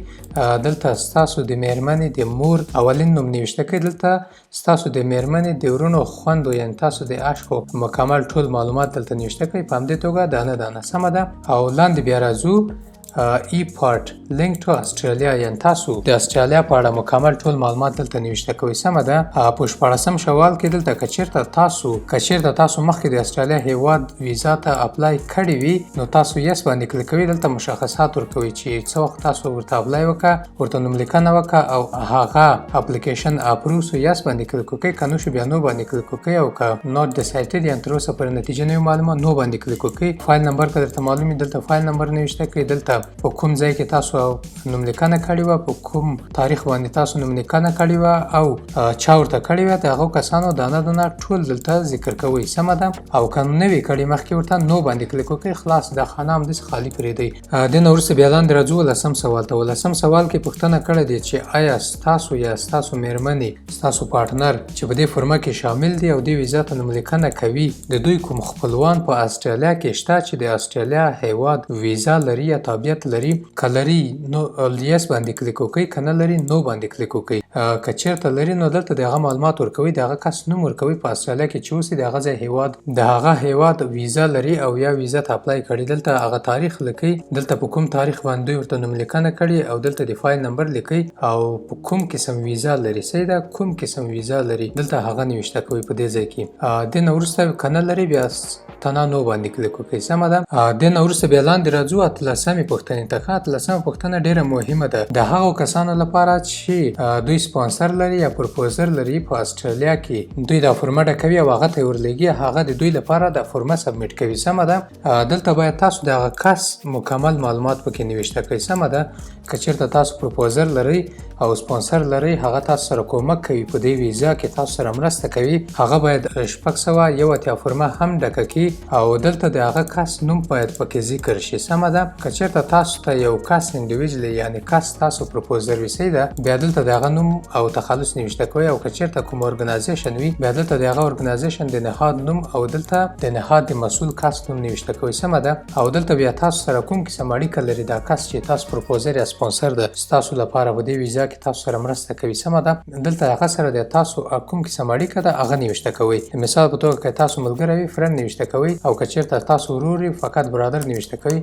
دلته ستاسو د میرمنې د مور اولین نوم نوشته کوئ دلته ستاسو د میرمنې د ورونو خویندو یعنې تاسو د اشکو مکمل ټول معلومات دلته نوشته کوئ په همدې توګه دانه سمه ده او لاندې بیا راځو ای پارت لینک ټو اسټرالیا یعنې تاسو د اسټرالیا په اړه مکمل ټول معلومات دلته نوشته کوئ سمه ده په 14 سوال کې دلته که چېرته تاسو مخکې د اسټرالیا هیواد ویزا ته اپلای کړی وي نو تاسو یس باندې کلیک کوئ دلته مشخصات ورکوئ چې څه وخت تاسو ورته اپلای وکړه ورته نوملیکنه وکړه او هغه اپلیکیشن اپروو سو یس باندې کلیک وکړئ که نه شو بیا نو باندې کلیک وکړئ او که ناټ ډیسایډډ یعنې تر اوسه پورې نتیجه نه وي معلومه نو باندې کلیک وکړئ فایل نمبر که درته معلوم وي دلته فایل نمبر نوشته کړئ دلته په کوم ځای کې تاسو نوملیکنه کړې وه په کوم تاریخ باندې تاسو نوملیکنه کړې وه او چا ورته کړې وه د هغو کسانو دانه ټول دلته ذکر کوئ سمه ده او که نه وي کړې مخکې ورته نو باندې کلیک وکړئ خلاص دا خانه همداسې خالي پرېږدئ دې نه وروسته بیا لاندې راځو 10 سوال ته 10 سوال کې پوښتنه کړې ده چې آیا ستاسو یا ستاسو میرمنې ستاسو پارټنر چې په دې فورمه کې شامل دي او دې ویزا ته نوملیکنه کوي د دوی کوم خپلوان په اسټرالیا کې شته چې د اسټرالیا هیواد ویزا لري یا تابعیت لري که لري نو یس باندې کلیک وکړئ که نه لري نو باندې کلیک وکړئ که چېرته لري نو دلته د هغه معلومات ورکوئ د هغه کس نوم ورکوئ په اسټرالیا کې چې اوسي د هغه ځای هیواد د هغه هیواد ویزا لري او یا ویزا ته اپلای کړي دلته هغه تاریخ لیکئ دلته په کوم تاریخ باندې ورته نوملیکنه کړي او دلته د فایل نمبر لیکئ او په کوم قسم ویزا لري صحیح ده کوم قسم ویزا لري دلته هغه نوشته کوئ په دې ځای کې دې نه وروسته که نه لري بیا تنه نو باندې کلیک وکړئ سمه ده دې نه وروسته بیا لاندې راځو 13مې پوښتنې ته. اتلسمه پوښتنه ډیره مهمه ده. د هغو کسانو لپاره چې دوی سپانسر لري یا پروپوزر لري په استرالیا کې دوی دا فورمه ډکوي او هغه ته ورلیږي، هغه د دوی لپاره د فورمه سبمیټ کوي. سمه ده. دلته باید تاسو د هغه کس مکمل معلومات پکې نوشته کړئ. سمه ده. که چېرته تاسو پروپوزر لري او سپانسر لري، هغه تاسو سره کومک کوي په دې ویزا کې، تاسو سره مرسته کوي، هغه باید 601 فورمه هم ډکه کړي او دلته د هغه کس نوم باید پکې ذکر شي. سمه ده. که چېرته تاسو ته یو کس انډیویجولی یعنی کس تاسو پروپوزر وسی ده، بیا دلته د هغه نوم او تخلص نوشته کوئ. او که چېرته کوم ارګنایزیشن وي، بیا دلته د هغه ارګنایزیشن د نهاد نوم او دلته د نهاد د مسؤل کس نوم نوشته کوئ. سمه ده. او دلته بیا تاسو سره کوم قسم اړیکه لري دا کس چې تاسو پروپوزر یا سپانسر ده تاسو لپاره په دې ویزا کې تاسو سره مرسته کوي. سمه ده. دلته هغه سره د تاسو کوم قسم اړیکه ده هغه نوشته کوئ. مثال په توګه که تاسو ملګری وي فرند نوشته کوئ، او که چېرته تاسو ورور وي فقط برادر نوشته کوئ،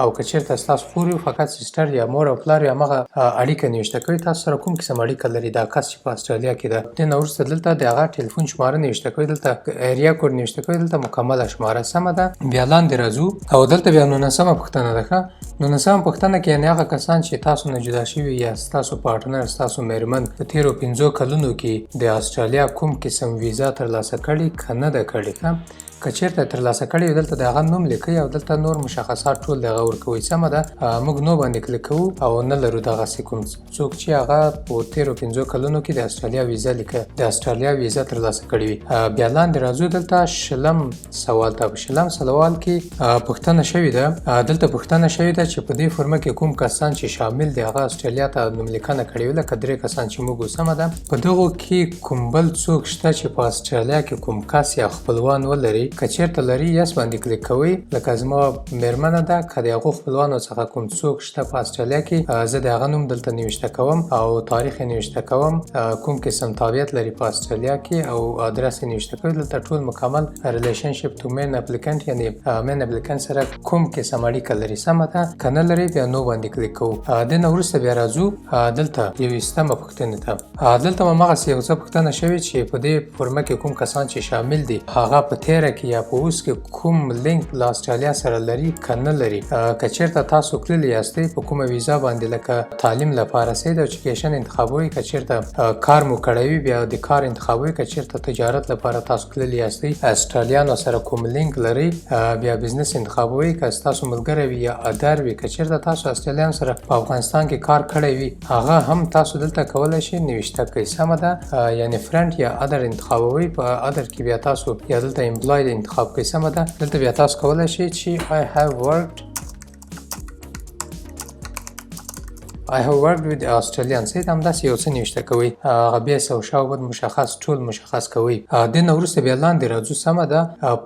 او که چېرته ستاسو خور وي فقط سیسټر یا مور او پلار یا هغه اړیکه نوشته کوئ. تاسو سره کوم قسم اړیکه لري دا کس چې په استرالیا کې ده. د نه وروسته دلته د هغه ټلیفون شماره نوشته کوئ، دلته ایریا کوډ نوشته کوئ، دلته مکمله شماره. سمه ده. بیا لاندې راځو او دلته بیا 19مه پوښتنه ده. 19مه پوښتنه کې یعنې هغه کسان چې تاسو نه جدا شوي یا ستاسو پارټنر ستاسو میرمن په تېرو 5 کلونو کې د استرالیا کوم قسم ویزا ترلاسه کړې که نه ده کړې. که چېرته ترلاسه کړې وي دلته د هغه نوم لیکئ او دلته نور مشخصات ټول د هغه ورکوئ. سمه ده. موږ نو باندې کلیک کوو او نه لرو دغسې کوم څوک چې هغه په تېرو 5 کلونو کې د استرالیا ویزا د استرالیا ویزا ترلاسه کړې وي. بیا لاندې راځو دلته 20 سوال ته. په 20 سوال کې پوښتنه شوې ده. دلته پوښتنه شوې ده چې په دې فورمه کې کوم کسان چې شامل دي هغه استرالیا ته نوملیکنه کړې وي، لکه 3 کسان چې موږ. سمه ده. په دغو کې کوم بل څوک شته چې په استرالیا کې کوم کس یا خپلوان ولري. که چېرته لري یس باندې کلیک کوئ. لکه زما میرمنه ده، که د هغو خپلوانو څخه کوم څوک شته په استرالیا کې، زه د هغه نوم دلته نوشته کوم او تاریخ یې نوشته کوم، کوم قسم تابعیت لري په استرالیا کې او ادرس یې نوشته کوئ. دلته ټول مکمل ریلیشنشپ ټو مین اپلیکنټ یعنې مین اپلیکنټ سره کوم قسم اړیکه لري. سمه ده. که نه لري بیا نو باندې کلیک کوو. د نه وروسته بیا راځو دلته 21مه پوښتنې ته. دلته هماغسې یو څه پوښتنه شوې چې په دې فورمه کې کوم کسان چې شامل دي هغه په تېره کې یا په اوس کې کوم لینک له استرالیا سره لري که نه لري. که چېرته تاسو تللي یاستئ په کومه ویزا باندې لکه تعلیم لپاره سید ایجوکیشن انتخابوئ، که چېرته کار مو کړی وي بیا د کار انتخابوئ، که چېرته تجارت لپاره تاسو تللي یاستئ استرالیانو سره کوم لینک لري بیا بزنس انتخابوئ. که ستاسو ملګری وي یا ادر وي، که چېرته تاسو استرالیانو سره په افغانستان کې کار کړی وي هغه هم تاسو دلته کولی شئ نوشته کړئ. سمه ده. یعنې فرند یا ادر انتخابوئ. په ادر کې بیا تاسو یا دلته امپلای انتخاب کوئ. سمه ده. دلته بیا تاسو کولی شئ چې I have worked with Australians. همداسې یو څه نوشته کوئ. هغه بیا شاوخوا مشخص ټول مشخص کوئ. د نه وروسته بیا لاندې راځو. سمه ده.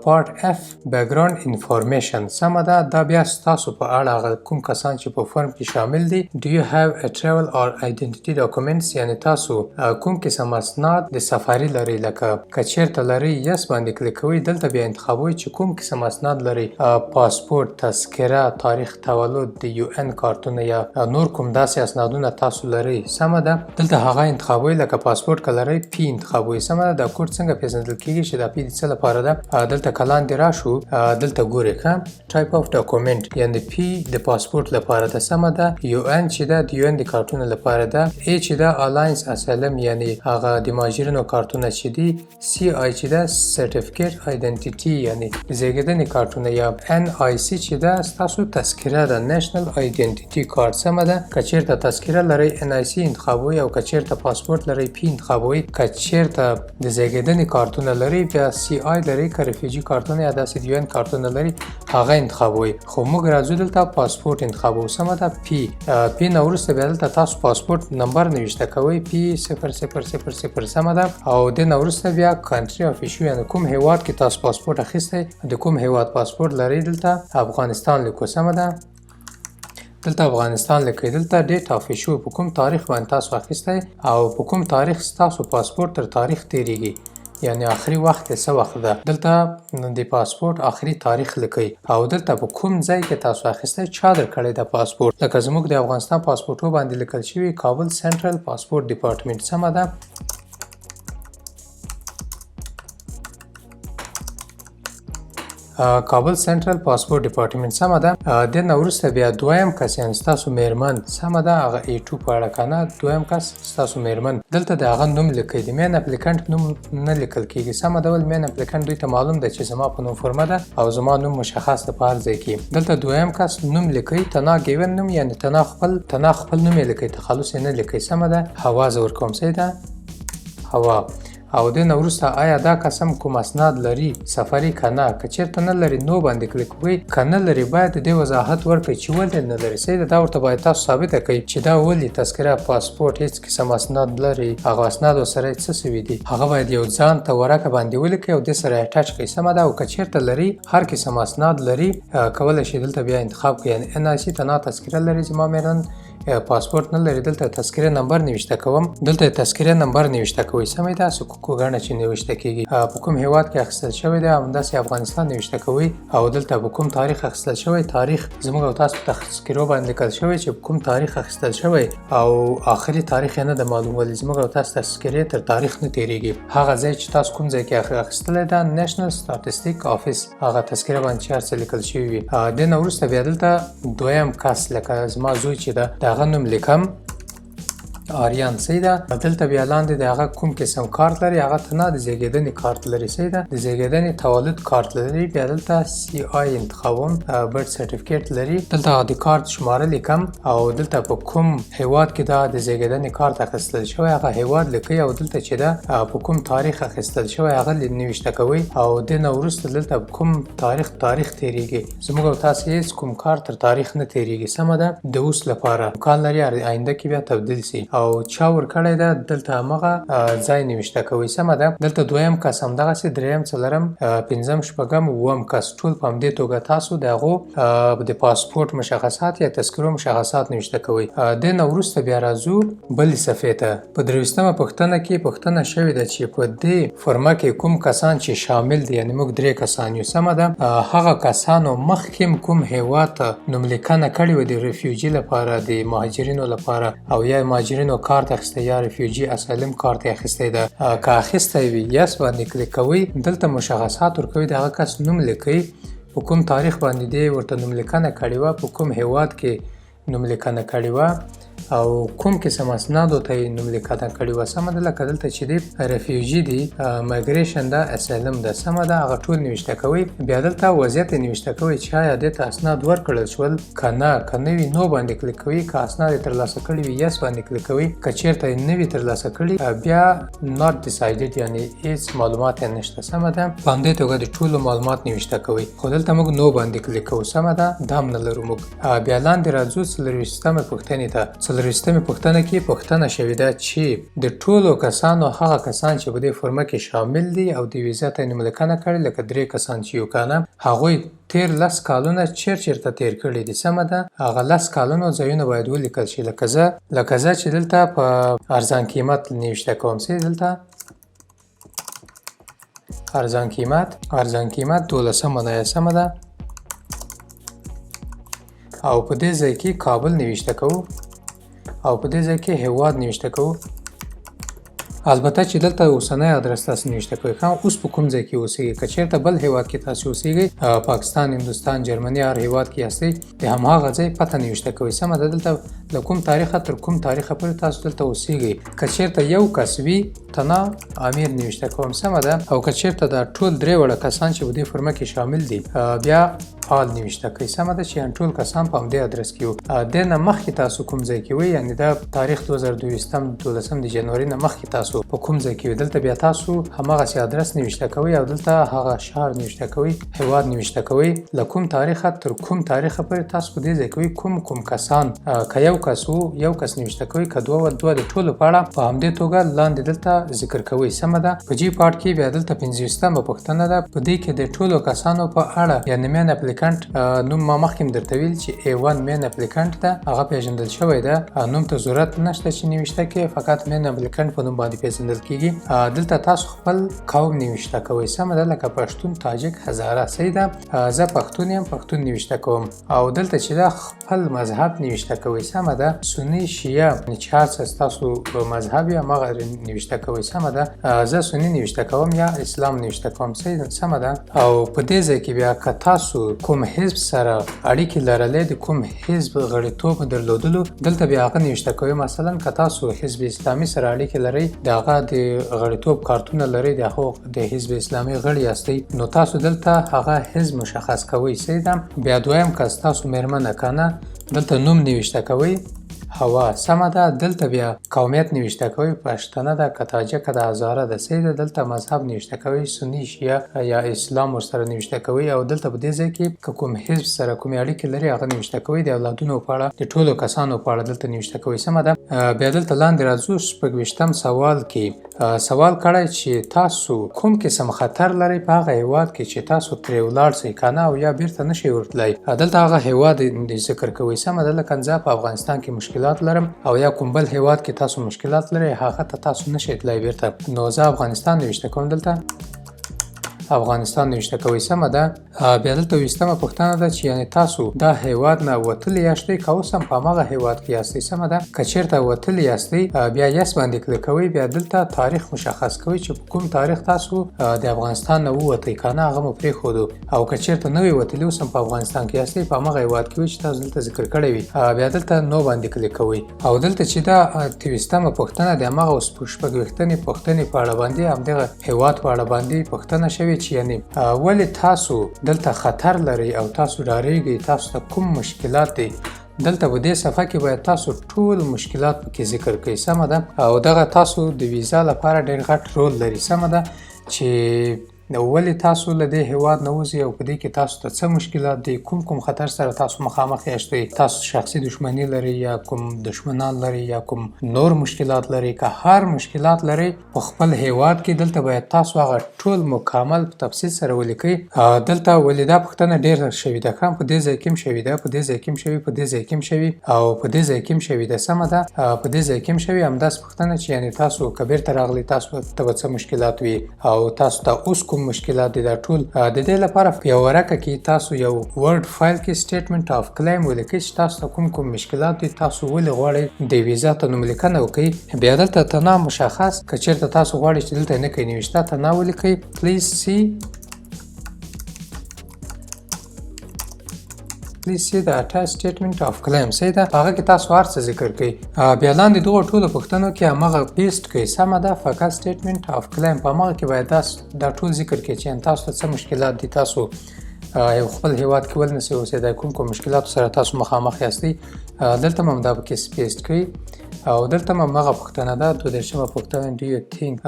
پارت F بیکګراوند انفارمیشن. سمه ده. دا بیا ستاسو په اړه هغه کوم کسان چې په فورم کې شامل دي. Do you have a travel or identity documents؟ یعنې تاسو کوم قسم اسناد د سفري لري. لکه که چېرته لري یس باندې کلیک کوئ. دلته بیا انتخابوئ چې کوم قسم اسناد لري. پاسپورت، تذکره، تاریخ تولد، د UN کارتونه یا نور کوم داسې اسنادونه تاسو لري. سمه ده. دلته هغه انتخابوئ. لکه پاسپورت که لرئ پی انتخابوئ. سمه ده. دا کوډ څنګه پیژندل کېږي چې دا پی د څه لپاره ده. دلته که لاندې راشو دلته ګورئ ټایپ آف ډاکومنټ یعنې پی د پاسپورت لپاره ده. سمه ده. UN چې ده د UN د کارتونو لپاره ده. A چې ده الاینس اسایلم یعنې هغه د مهاجرینو کارتونه چې دي. CI چې ده سرټیفیکیټ آیډنټیټي یعنې د زیږېدنې کارتونه یا NIC چې ده ستاسو تذکره ده نېشنل آیډنټیټي کارت. سمه ده. که چېرته تذکره لرئ NIC انتخابوئ او که چېرته پاسپورت لرئ پی انتخابوئ. که چېرته د زیږېدنې کارتونه لرئ بیا CI لرئ. که رفیجي کارتونه یا داسې د UN کارتونه لرئ هغه انتخابوئ. خو موږ راځو دلته پاسپورت انتخابوو. سمه ده. پی نه وروسته بیا دلته تاسو پاسپورت نمبر نوشته کوئ P0000. سمه ده. او د نه وروسته بیا کنټري اف ایشو یعنې کوم هیواد کې تاسو پاسپورت اخیستی د کوم هیواد پاسپورت لرئ. دلته افغانستان لیکو. سمه ده. دلته افغانستان لیکئ. دلته ډیټ اف ایشو په کوم تاریخ باندې تاسو اخیستی او په کوم تاریخ ستاسو پاسپورت تر تاریخ تیریږي یعنی آخري وخت څه وخت ده. دلته د پاسپورت آخري تاریخ لیکئ او دلته په کوم ځای کې تاسو اخیستی چا درکړی د پاسپورت. لکه زموږ د افغانستان پاسپورټو باندې لیکل شوي کابل سنټرل پاسپورت ډپارټمنټ. سمه ده. کابل سنټرل پاسپورت ډپارټمنټ سمه ده. د نه وروسته بیا دویم کس یعنې ستاسو میرمن سمه ده هغه A2 په اړه که نه دویم کس ستاسو میرمن دلته د هغه نوم لیکئ. د مین اپلیکنټ نوم نه لیکل کېږي سمه ده. ولې مین اپلیکنټ دوی ته معلوم ده چې زما په نوم فورمه ده او زما نوم مشخص ده په هر ځای کې. دلته دویم کس نوم لیکئ تنا ګیون نوم یعنې تنا خپل نوم یې لیکئ تخلص یې نه لیکئ سمه ده. هوا زه ورکوم صحیح ده هوا. او د نه وروسته آیا دا قسم کوم اسناد لري سفري که نه. که چېرته نه لري نو باندې کلیک وکړئ. که نه لري باید د دې وضاحت ورکړئ چې ولې نه لري صحیح ده. دا ورته باید تاسو ثابته کړئ چې دا ولې تذکره پاسپورټ هېڅ قسم اسناد لري هغه اسناد ورسره څه سوي دي هغه باید یو ځان ته ورقه باندې ولیکئ او دې سره اټچ کړئ سمه ده. او که چېرته لري هر قسم اسناد لري کولی شئ دلته بیا انتخاب کړئ. یعنې NIC تنا تذکره لري زما میرمن پاسپورت نه لري دلته تذکره نمبر نوشته کوم. دلته تذکره نمبر نوشته کوئ سمه ده. حقوقو ګڼه چې نوشته کېږي په کوم هیواد کې اخیستل شوی دی همداسې افغانستان نوشته کوئ. او دلته په کوم تاریخ اخیستل شوی تاریخ زموږ او تاسو په تذکرو باندې لیکل شوی چې په کوم تاریخ اخیستل شوی او آخري تاریخ یې نه ده معلوم. ولې زموږ او تاسو تذکرې تر تاریخ نه تېرېږي. هغه ځای چې تاسو کوم ځای کې اخیستلی ده نیشنل سټاتسټیک آفیس هغه تذکره باندې چې هر څه لیکل شوي وي. دې نه وروسته بیا دلته دویم کس لکه زما زوی چې ده د هغه نوم لیکم آریان صحیح ده. دلته بیا لاندې د هغه کوم قسم کارت لري هغه ته نه د زیږېدنې کارت لري صحیح ده. د زیږېدنې تولد کارت لري. بیا دلته CI انتخابوم برث سرټیفیکیټ لري. دلته د کارت شماره لیکم او دلته په کوم هیواد کې دا د زیږېدنې کارت اخیستل شوی هغه هیواد لیکئ او دلته چې ده په کوم تاریخ اخیستل شوی هغه نوشته کوئ. او د نه وروسته دلته کوم تاریخ تېرېږي زموږ او تاسو هېڅ کوم کار تر تاریخ نه تېرېږي سمه ده. د اوس لپاره امکان لري آینده کې بیا تبدیل شي او چا ورکړی ده دلته همغه ځای نوشته کوئ سمه ده. دلته دویم کس همدغسې دریم څلرم پنځم شپږم اووم کس ټول په همدې توګه تاسو د هغو د پاسپورټ مشخصات یا تذکرو مشخصات نوشته کوئ. دې نه وروسته بیا راځو بلې صفحې ته. په 23مه پوښتنه کې پوښتنه شوې ده چې په دې فورمه کې کوم کسان چې شامل دي یعنې موږ 3 کسان یو سمه ده. هغه کسانو مخکې کوم هیواد ته نوملیکنه کړې وه د ریفیوجي لپاره د مهاجرینو لپاره او یا مهاجرینو کارت اخیستی یا ریفیوجي اسایلم کارت اخیستی ده. که اخیستی وي یس باندې کلیک کوئ. دلته مشخصات ورکوئ. د هغه کس نوم لیکئ په کوم تاریخ باندې دی ورته نوملیکنه کړې وه په کوم هیواد کې نوملیکنه کړې وه او کوم قسم اسنادو ته یې نوملیکنه کړې وه سمه ده. لکه دلته چې دی ریفیوجي دی مایګریشن ده اسایلم ده سمه ده هغه ټول نوشته کوئ. بیا دلته وضعیت یې نوشته کوئ چې آیا دې ته اسناد ورکړل شول که نه. که نه وي نو باندې کلیک کوئ. که اسناد یې ترلاسه کړي وي یس باندې کلیک کوئ. که چېرته یې نه وي ترلاسه کړي بیا ناټ ډیسایډډ یعنې هېڅ معلومات یې نشته سمه ده. په همدې توګه د ټولو معلومات نوشته کوئ. خو دلته موږ نو باندې کلیک کوو سمه ده. دا هم نه لرو موږ. بیا لاندې راځو 40مه پوښتنې ته. 40مه پوښتنه کې پوښتنه شوې ده چې د ټولو کسانو هغه کسان چې په دې فورمه کې شامل دي او د ویزا ته یې نوملیکنه کړې لکه 3 کسان چې یو کنه هغوی تیر 10 کالونه چیرته تیر کړي دي سمه ده. هغه 10 کالونو ځایونه باید ولیکل شي. لکه زه چې دلته په ارزان قیمت نوشته کوم چې دلته ارزان قیمت 12مه ده سمه ده. او په دې ځای کې کابل نوشته کوو او په دې ځای کې هیواد نوشته کوو. البته چې دلته اوسنی ادرس تاسو نوشته کوئ. اوس په کوم ځای کې اوسیږئ. که چېرته بل هیواد کې تاسو اوسیږئ پاکستان هندوستان جرمني هر هیواد کې یاستئ د هماغه ځای پته نوشته کوئ سمه ده. دلته له کوم تاریخه تر کوم تاریخه پورې تاسو دلته اوسیږئ. که چېرته یو کس وي تنا امیر نوشته کوم سمه ده. او که چېرته دا ټول 3 وړه کسان چې په دې فورمه کې شامل دي بیا آل نوشته کوئ سمه ده چې ټول کسان په همدې ادرس کې وو. دې نه مخکې تاسو کوم ځای کې وئ یعنې دا تاریخ 2022 د جنوري نه مخکې تاسو په کوم ځای کې وئ دلته بیا تاسو هماغسې ادرس نوشته کوئ او دلته هغه شهر نوشته کوئ هیواد نوشته کوئ. له کوم تاریخه تر کوم تاریخه پورې تاسو په دې ځای کې وئ کوم کسان. که یو کس وو یو کس نوشته کوئ. که دوه د ټولو په اړه په همدې توګه لاندې دلته ذکر کوئ سمه ده. په جی پارټ کې بیا دلته 25مه پوښتنه ده. په دې کې د ټولو کسانو په اړه یعنې مین اپلیکنټ نوم ما مخکې درته ویل چې A1 مین اپلیکنټ ده هغه پیژندل شوی ده. نوم ته ضرورت نشته چې نوشته کې فقط مین اپلیکنټ په نوم باندې پیژندل کیږي. دلته تاسو خپل قوم نوشته کوئ سمه ده. لکه پښتون تاجک هزاره صحیح ده. زه پښتون یم پښتون نوشته کوم. او دلته چې دا خپل مذهب نوشته کوئ سمه سمه ده. سنی شیعه چې هر څه ستاسو مذهب یا هغه نوشته کوئ سمه ده. زه سنی نوشته کوم یا اسلام نوشته کوم سمه ده. او په دې ځای کې بیا که تاسو کوم حزب سره اړیکې لرلې د کوم حزب غړیتوب درلودلو دلته بیا هغه نوشته کوئ. مثلا که تاسو حزب اسلامي سره اړیکې لرئ د هغه د غړیتوب کارتونه لرئ د حزب اسلامي غړي یاستئ نو تاسو دلته هغه حزب مشخص کوئ. صحیح ده. بیا دویم که تاسو میرمنه کنه دلته نوم نوشته کوئ هوا سمه ده. دلته بیا قومیت نوشته کوئ پښتنه ده که تاجکه ده هزاره ده. صحیح ده. دلته مذهب نوشته کوئ سنی شیعه یا اسلام ورسره نوشته کوئ او دلته په دې ځای کې که کوم حزب سره کومې اړیکې لري هغه نوشته کوئ. د اولادونو په اړه د ټولو کسانو په اړه دلته نوشته کوئ سمه ده. بیا دلته لاندې راځو. شپږویشتم سوال کې سوال کړی چې تاسو کوم قسم خطر لرئ په هغه هیواد کې چې تاسو ترې ولاړ سئ کنه او یا بیرته نشئ ورتلی. دلته هغه هیواد ذکر کوئ سمه ده. لکه زه په افغانستان کې مشکلات لرم او یا کوم بل هیواد کې تاسو مشکلات لرئ هغه ته تاسو نشئ تللی بیرته نو زه افغانستان نوشته کوم. دلته افغانستان نوشته کوئ سمه ده. بیا دلته 20مه پوښتنه ده چې یعنی تاسو دا هیواد نه وتلی یاستئ که اوس هم په هماغه هیواد کې یاستئ سمه ده. که چیرته وتلی یاستئ بیا یس باندې کلیک کوئ. بیا دلته تاریخ مشخص کوئ چې په کوم تاریخ تاسو د افغانستان نه ووتئ کنه هغه مو پرېښودو. او که چیرته نه وئ وتلي اوس هم په افغانستان کې یاستئ په هماغه هیواد کې وئ چې تاسو دلته ذکر کړی وي بیا دلته نو باندې کلیک کوئ. او دلته چې دا 23مه پوښتنه د هماغه شپږویشتمې پوښتنې په اړه باندې همدغه هیواد په اړه باندې پوښتنه شوې چې یعنی ولې تاسو دلته خطر لرئ او تاسو ډارېږئ تاسو ته کوم مشکلات دي. دلته په دې صفحه کې باید تاسو ټول مشکلات پکې ذکر کړئ سمه ده. او دغه تاسو د ویزا لپاره ډېر غټ رول لري سمه ده چې ولې تاسو له دې هیواد نه وځئ او په دې کې تاسو ته څه مشکلات دي کوم خطر سره تاسو مخامخ یاستئ. تاسو شخصي دښمني لرئ یا کوم دښمنان لرئ یا کوم نور مشکلات لرئ که هر مشکلات لرئ په خپل هیواد کې دلته باید تاسو هغه ټول مکمل په تفصیل سره ولیکئ. دلته ولې دا پوښتنه ډېره شوې ده هم په دې ځای کې هم شوې ده په دې ځای کې هم شوې په دې ځای کې هم شوې او په دې ځای کې هم شوې ده سمه ده. په دې ځای کې هم شوې همداسې پوښتنه چې یعنی تاسو که بیرته راغلئ تاسو ته به څه مشکلات وي او تاسو ته اوس کوم مشکلات دي. دا ټول د دې لپاره په یو ورقه کې تاسو یو ورډ فایل کې سټیټمنټ اف کلیم ولیکئ چې تاسو ته کوم مشکلات دي تاسو ولې غواړئ د ویزا ته نوملیکنه وکړئ. بیا دلته تنه مشخص که چیرته تاسو غواړئ چې دلته نه کوئ نوشته تنه ولیکئ پلیز see the attached statement of claim. صحیح ده. هغه کې تاسو هر څه ذکر کړئ. بیا لاندې دغه ټولو پوښتنو کې هماغه پیسټ کړئ سمه ده. فقط statement of claim په هماغه کې باید دا ټول ذکر کړئ چې تاسو ته څه مشکلات دي تاسو یو خپل هیواد کې ول نسئ اوسېدی کوم مشکلاتو سره تاسو مخامخ یاستئ. دلته هم دا پکې پیسټ کړئ او دلته هم هماغه پوښتنه ده 22مه پوښتنه do you think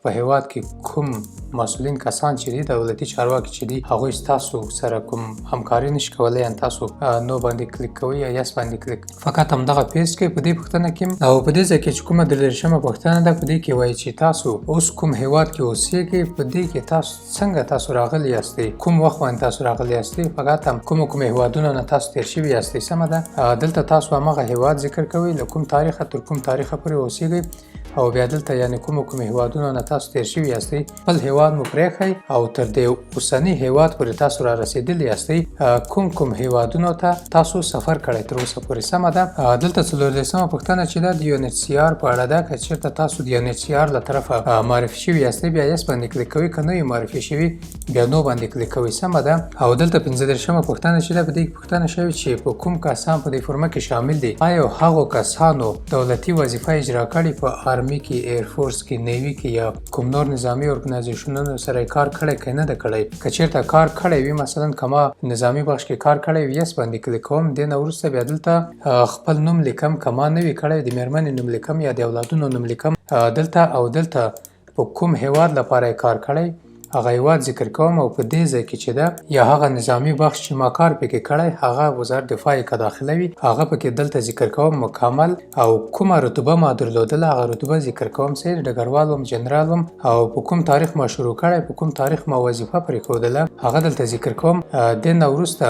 په هیواد کې کوم مسؤلین کسان چې دي دولتي چارواکي چې دي هغوی ستاسو سره کوم همکاري نشي کولی یعنې تاسو نو باندې کلیک کوئ یا یس باندې کلیک فقط همدغه پیسټ کړئ په دې پوښتنه کې. او په دې ځای کې چې کومه 23مه پوښتنه ده په دې کې وایي چې تاسو اوس کوم هیواد کې اوسېږئ په دې کې تاسو څنګه تاسو راغلي یاستئ کوم وخت باندې تاسو راغلي یاستئ فقط هم کوم هیوادونو نه تاسو تېر شوي یاستئ سمه ده. دلته تاسو هماغه هیواد ذکر کوئ له کوم تاریخه تر کوم تاریخه پورې اوسېږئ او بیا دلته یعنی کوم هیوادونو نه تاسو تېر شوي یاستئ خپل هیواد مو پرېښئ او تر دې اوسني هیواد پورې تاسو را رسېدلي یاستئ کوم هیوادونو ته تاسو سفر کړی تر اوسه پورې سمه ده. دلته 44مه پوښتنه چې ده د UNHCR په اړه ده که چېرته تاسو د UNHCR له طرفه معرفي شوي یاستئ بیا یس باندې کلیک کوئ که نه یې معرفي شوي بیا نو باندې کلیک کوئ سمه ده. او دلته 35مه پوښتنه چې ده په دې کې پوښتنه شوې چې په کوم کسان په دې فورمه کې شامل دي آیا هغو کسانو دولتي وظیفه اجرا کړې په آرمي کې ایرفورس کې نیوي کې یا کوم نور نظامي ارګنایزیشنونو سره کار کړی که نه ده کړی که چېرته کار کړی وي مثلا که ما نظامي بخش کې کار کړی وي یس باندې کلیک کوم. دې نه وروسته بیا دلته خپل نوم لیکم که ما نه وي کړی د مېرمنې نوم لیکم یا د اولادونو نوم لیکم دلته او دلته په کوم هیواد لپاره کار کړی هغه هیواد ذکر کوم او په دې ځای کې چې ده یا هغه نظامي بخش چې ما کار پکې کړی هغه وزارت دفاع که داخله وي هغه پکې دلته ذکر کوم مکمل او کومه رتبه ما درلودله هغه رتبه ذکر کوم چې ډګروال وم جنرال وم او په کوم تاریخ ما شروع کړی په کوم تاریخ ما وظیفه پرېښودله هغه دلته ذکر کوم. دې نه وروسته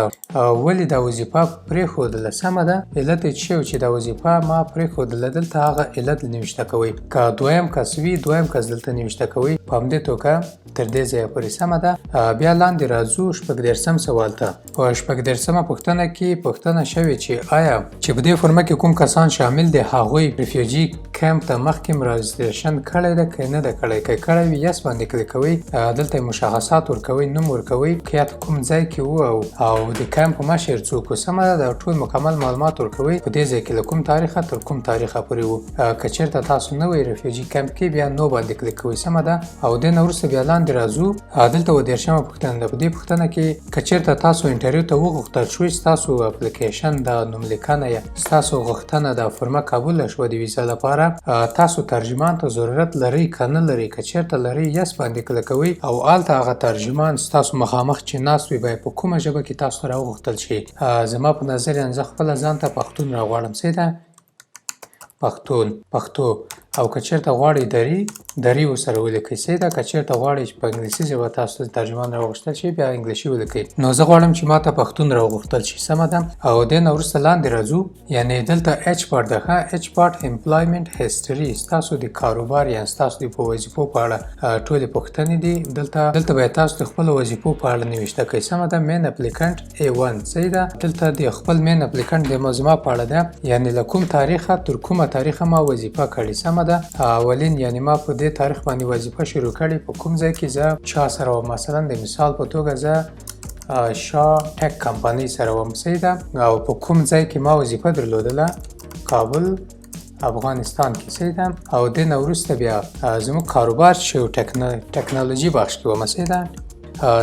ولې دا وظیفه پرېښودله سمه ده علت یې څه و چې دا وظیفه ما پرېښودله دلته هغه علت نوشته کوئ. که دویم کس وي دویم کس دلته نوشته کوئ په همدې توګه تر دې ځایه پورې. سمه ده. بیا لاندې راځو 14 سوال ته. په 14مه پوښتنه کې پوښتنه شوې چې آیا چې په دې فورمه کې کوم کسان شامل دي هغوی ریفیوجي کیمپ ته مخکې رجسټریشن کړی ده که نه ده کړی. که کړی وي یس باندې کلیک کوئ. دلته مشخصات ورکوئ، نوم ورکوئ، که کوم ځای کې وو او د کیمپ مشر څوک و. سمه ده. د ټول مکمل معلومات ورکوئ په دې ځای کې له کوم تاریخه تر کوم تاریخه پورې وو. که چېرته تاسو نه وئ ریفیوجي کیمپ کې بیا نو باندې کلیک کوئ. سمه ده. او دې نه وروسته بیا لاندې راځو. دلته 30مه پوښتنه ده. په دې پوښتنه کې که چېرته تاسو انټرویو ته وغوښتل شوئ ستاسو اپلیکیشن د نوملیکنه یا ستاسو غوښتنه د فورمه قبوله شوه د ویزا لپاره، تاسو ترجمان ته ضرورت لرئ که نه لرئ. که چېرته لرئ یس باندې کلیک کوئ او هلته هغه ترجمان ستاسو مخامخ چې ناست وي باید په کومه ژبه کې تاسو ته راوغوښتل شي. زما په نظر زه خپله ځان ته پښتون راغواړم. څه ده؟ پښتو. او که چېرته غواړئ دري ورسره ولیکئ. څه ده؟ که چېرته غواړئ چې په انګلیسي ژبه تاسو ته ترجمان راوغوښتل شي بیا انګلیسي ولیکئ. نو زه غواړم چې ما ته پښتون راوغوښتل شي. سمه ده. او دې نه وروسته لاندې راځو. یعنې دلته اچ پارټ ده. اچ پارټ امپلایمنټ هسټري ستاسو د کاروبار یا ستاسو د وظیفو په اړه ټولې پوښتنې دي. دلته باید تاسو د خپلو وظیفو په اړه نوشته کړئ. سمه ده. مین اپلیکنټ A1. صحیح ده. دلته د خپل مین اپلیکنټ د زما په اړه ده، یعنې له کوم تاریخه تر کومه تاریخه ما وظیفه کړې. سمه ده. اولین یعنی ما په دې تاریخ باندې وظیفه شروع کړې په کوم ځای کې زه چا سره وم. مثلا د مثال په توګه زه شاهټک کمپنۍ سره وم. صحیح ده. او په کوم ځای کې ما وظیفه درلودله؟ کابل افغانستان کې. صحیح ده. او دې نه وروسته بیا زموږ کاروبار چې ټکنالوژي بخش کې وم. صحیح ده.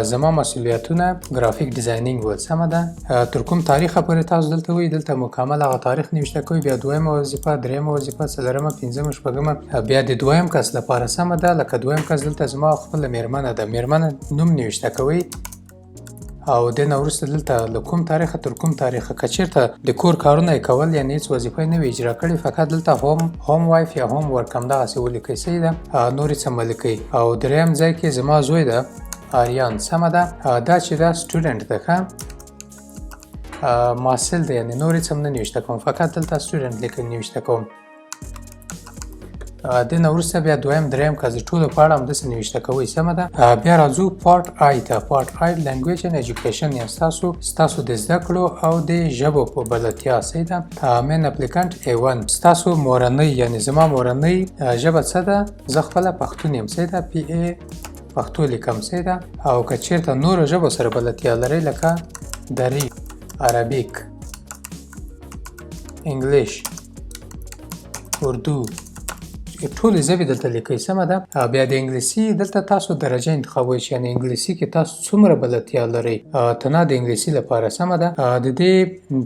زما مسئولیتونه ګرافیک ډیزاینینګ ول. سمه ده. تر کوم تاریخه پورې تاسو دلته وئ دلته مکمل هغه تاریخ نوشته کوئ. بیا دویمه وظیفه، دریمه وظیفه، څلورمه، پنځمه، شپږمه، بیا د دویم کس لپاره. سمه ده. لکه دویم کس دلته زما خپله میرمنه ده. میرمنه نوم نوشته کوئ. او دې نه وروسته دلته له کوم تاریخه تر کوم تاریخه که چېرته د کور کارونه یې کول یعنې هېڅ وظیفه یې نه وي اجرا کړې فقط دلته هوم وایف یا هوم ورک همدغسې ولیکئ. صحیح ده. نورې څه مه لیکئ. او دریم ځای کې زما زوی ده آریان. سمه ده. دا چې دا سټوډنټ ده ښه محصل ده، یعنې نور هېڅ هم نه نوشته کوم فقط دلته سټوډنټ لیکل نوشته کوم. دې نه وروسته بیا دویم دریم که د ټولو په اړه همداسې نوشته کوئ. سمه ده. بیا راځو پارټ آی ته. پارټ آی لینګویج اینډ ایجوکیشن یا ستاسو د زده کړو او د ژبو په بلدتیا. صحیح ده. مین اپلیکنټ A1 ستاسو مورنۍ یعنې زما مورنۍ ژبه څه ده؟ زه خپله پښتون یم. صحیح ده. PA پښتو لیکم. صحیح ده. او که چېرته نورو ژبو سره بلدتیا لرئ لکه دري، عربیک، انګلیش، اردو ټولې ژبې دلته لیکئ. سمه ده. بیا د انګلیسي دلته تاسو درجه انتخابوئ چې یعنې انګلیسي کې تاسو څومره بلدتیا لرئ تنها د انګلیسي لپاره. سمه ده. د دې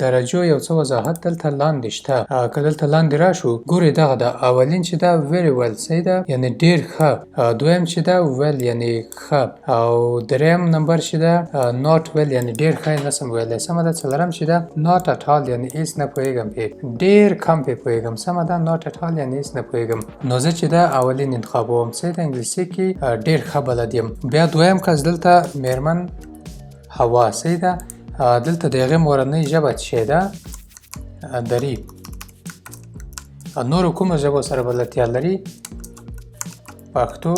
درجو یو څه وضاحت دلته لاندې شته. که دلته لاندې راشو ګورئ دغه ده. اولین چې ده very well. صحیح ده. یعنې ډېر ښه. دویم چې ده well یعنې ښه. او دریم نمبر چې ده not well یعنې ډېر ښه یې نسم ویلی. سمه ده. څلورم چې ده not at all یعنې هېڅ نه پوهېږم پې ډېر کم پې پوهېږم. سمه ده. not at all یعنې هېڅ نه پوهېږم. نو زه چې ده اولین انتخابوم. صحیح ده. انګلیسي کې ډېر ښه بلد یم. بیا دویم کس دلته میرمن هوا. صحیح ده. دلته د هغې مورنۍ ژبه څه شی ده؟ دري. نورو کومو ژبو سره بلدتیا لري؟ پښتو،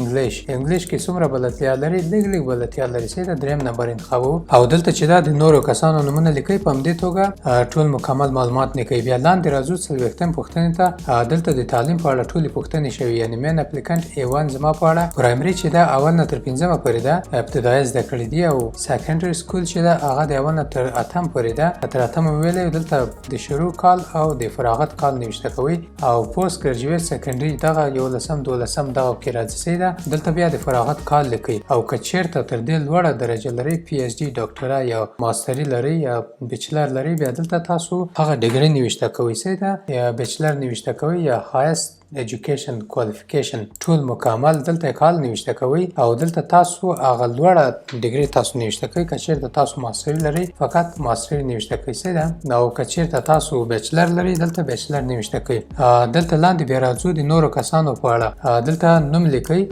انګلیش کې څومره بلدتیا لري؟ لږ بلدتیا لري. صحیح ده. دریم نمبر انتخابوو. او دلته چې دا د نورو کسانو نومونه لیکئ په همدې توګه ټول مکمل معلومات لیکئ. بیا لاندې راځو 40 پوښتنې ته. دلته د تعلیم په اړه ټولې پوښتنې شوي یعنې مین اپلیکنټ A1 زما په اړه پرایمري چې ده اول نه تر 5مه پورې ده ابتدایي زده کړې دي. او سیکنډري سکول چې ده هغه د اول نه تر 8م پورې ده. تر 8مه مې ویلی. دلته د شروع کال او د فراغت کال نوشته کوئ. او پوسټ ګریجویټ سیکنډري دغه 11م 12م دغه کې راځي. دلته بیا د فراغت کال لیکئ. او که چېرته تر دې لوړه درجه لرئ PhD ډاکټرا یا ماستري لرئ یا بچلر لرئ بیا دلته تاسو هغه ډګري نوشته کوئ. صحیح ده. یا بچلر نوشته کوئ یا هایست ایجوکیشن کوالیفیکیشن ټول مکمل دلته کال نوشته کوئ. او دلته تاسو هغه لوړه ډګري تاسو نوشته کوئ. که چېرته تاسو ماستري لرئ فقط ماستري نوشته کوئ. صحیح ده. او که چېرته تاسو بچلر لرئ دلته بچلر نوشته کوئ. دلته لاندې بیا راځو د نورو کسانو په اړه. دلته نوم لیکئ.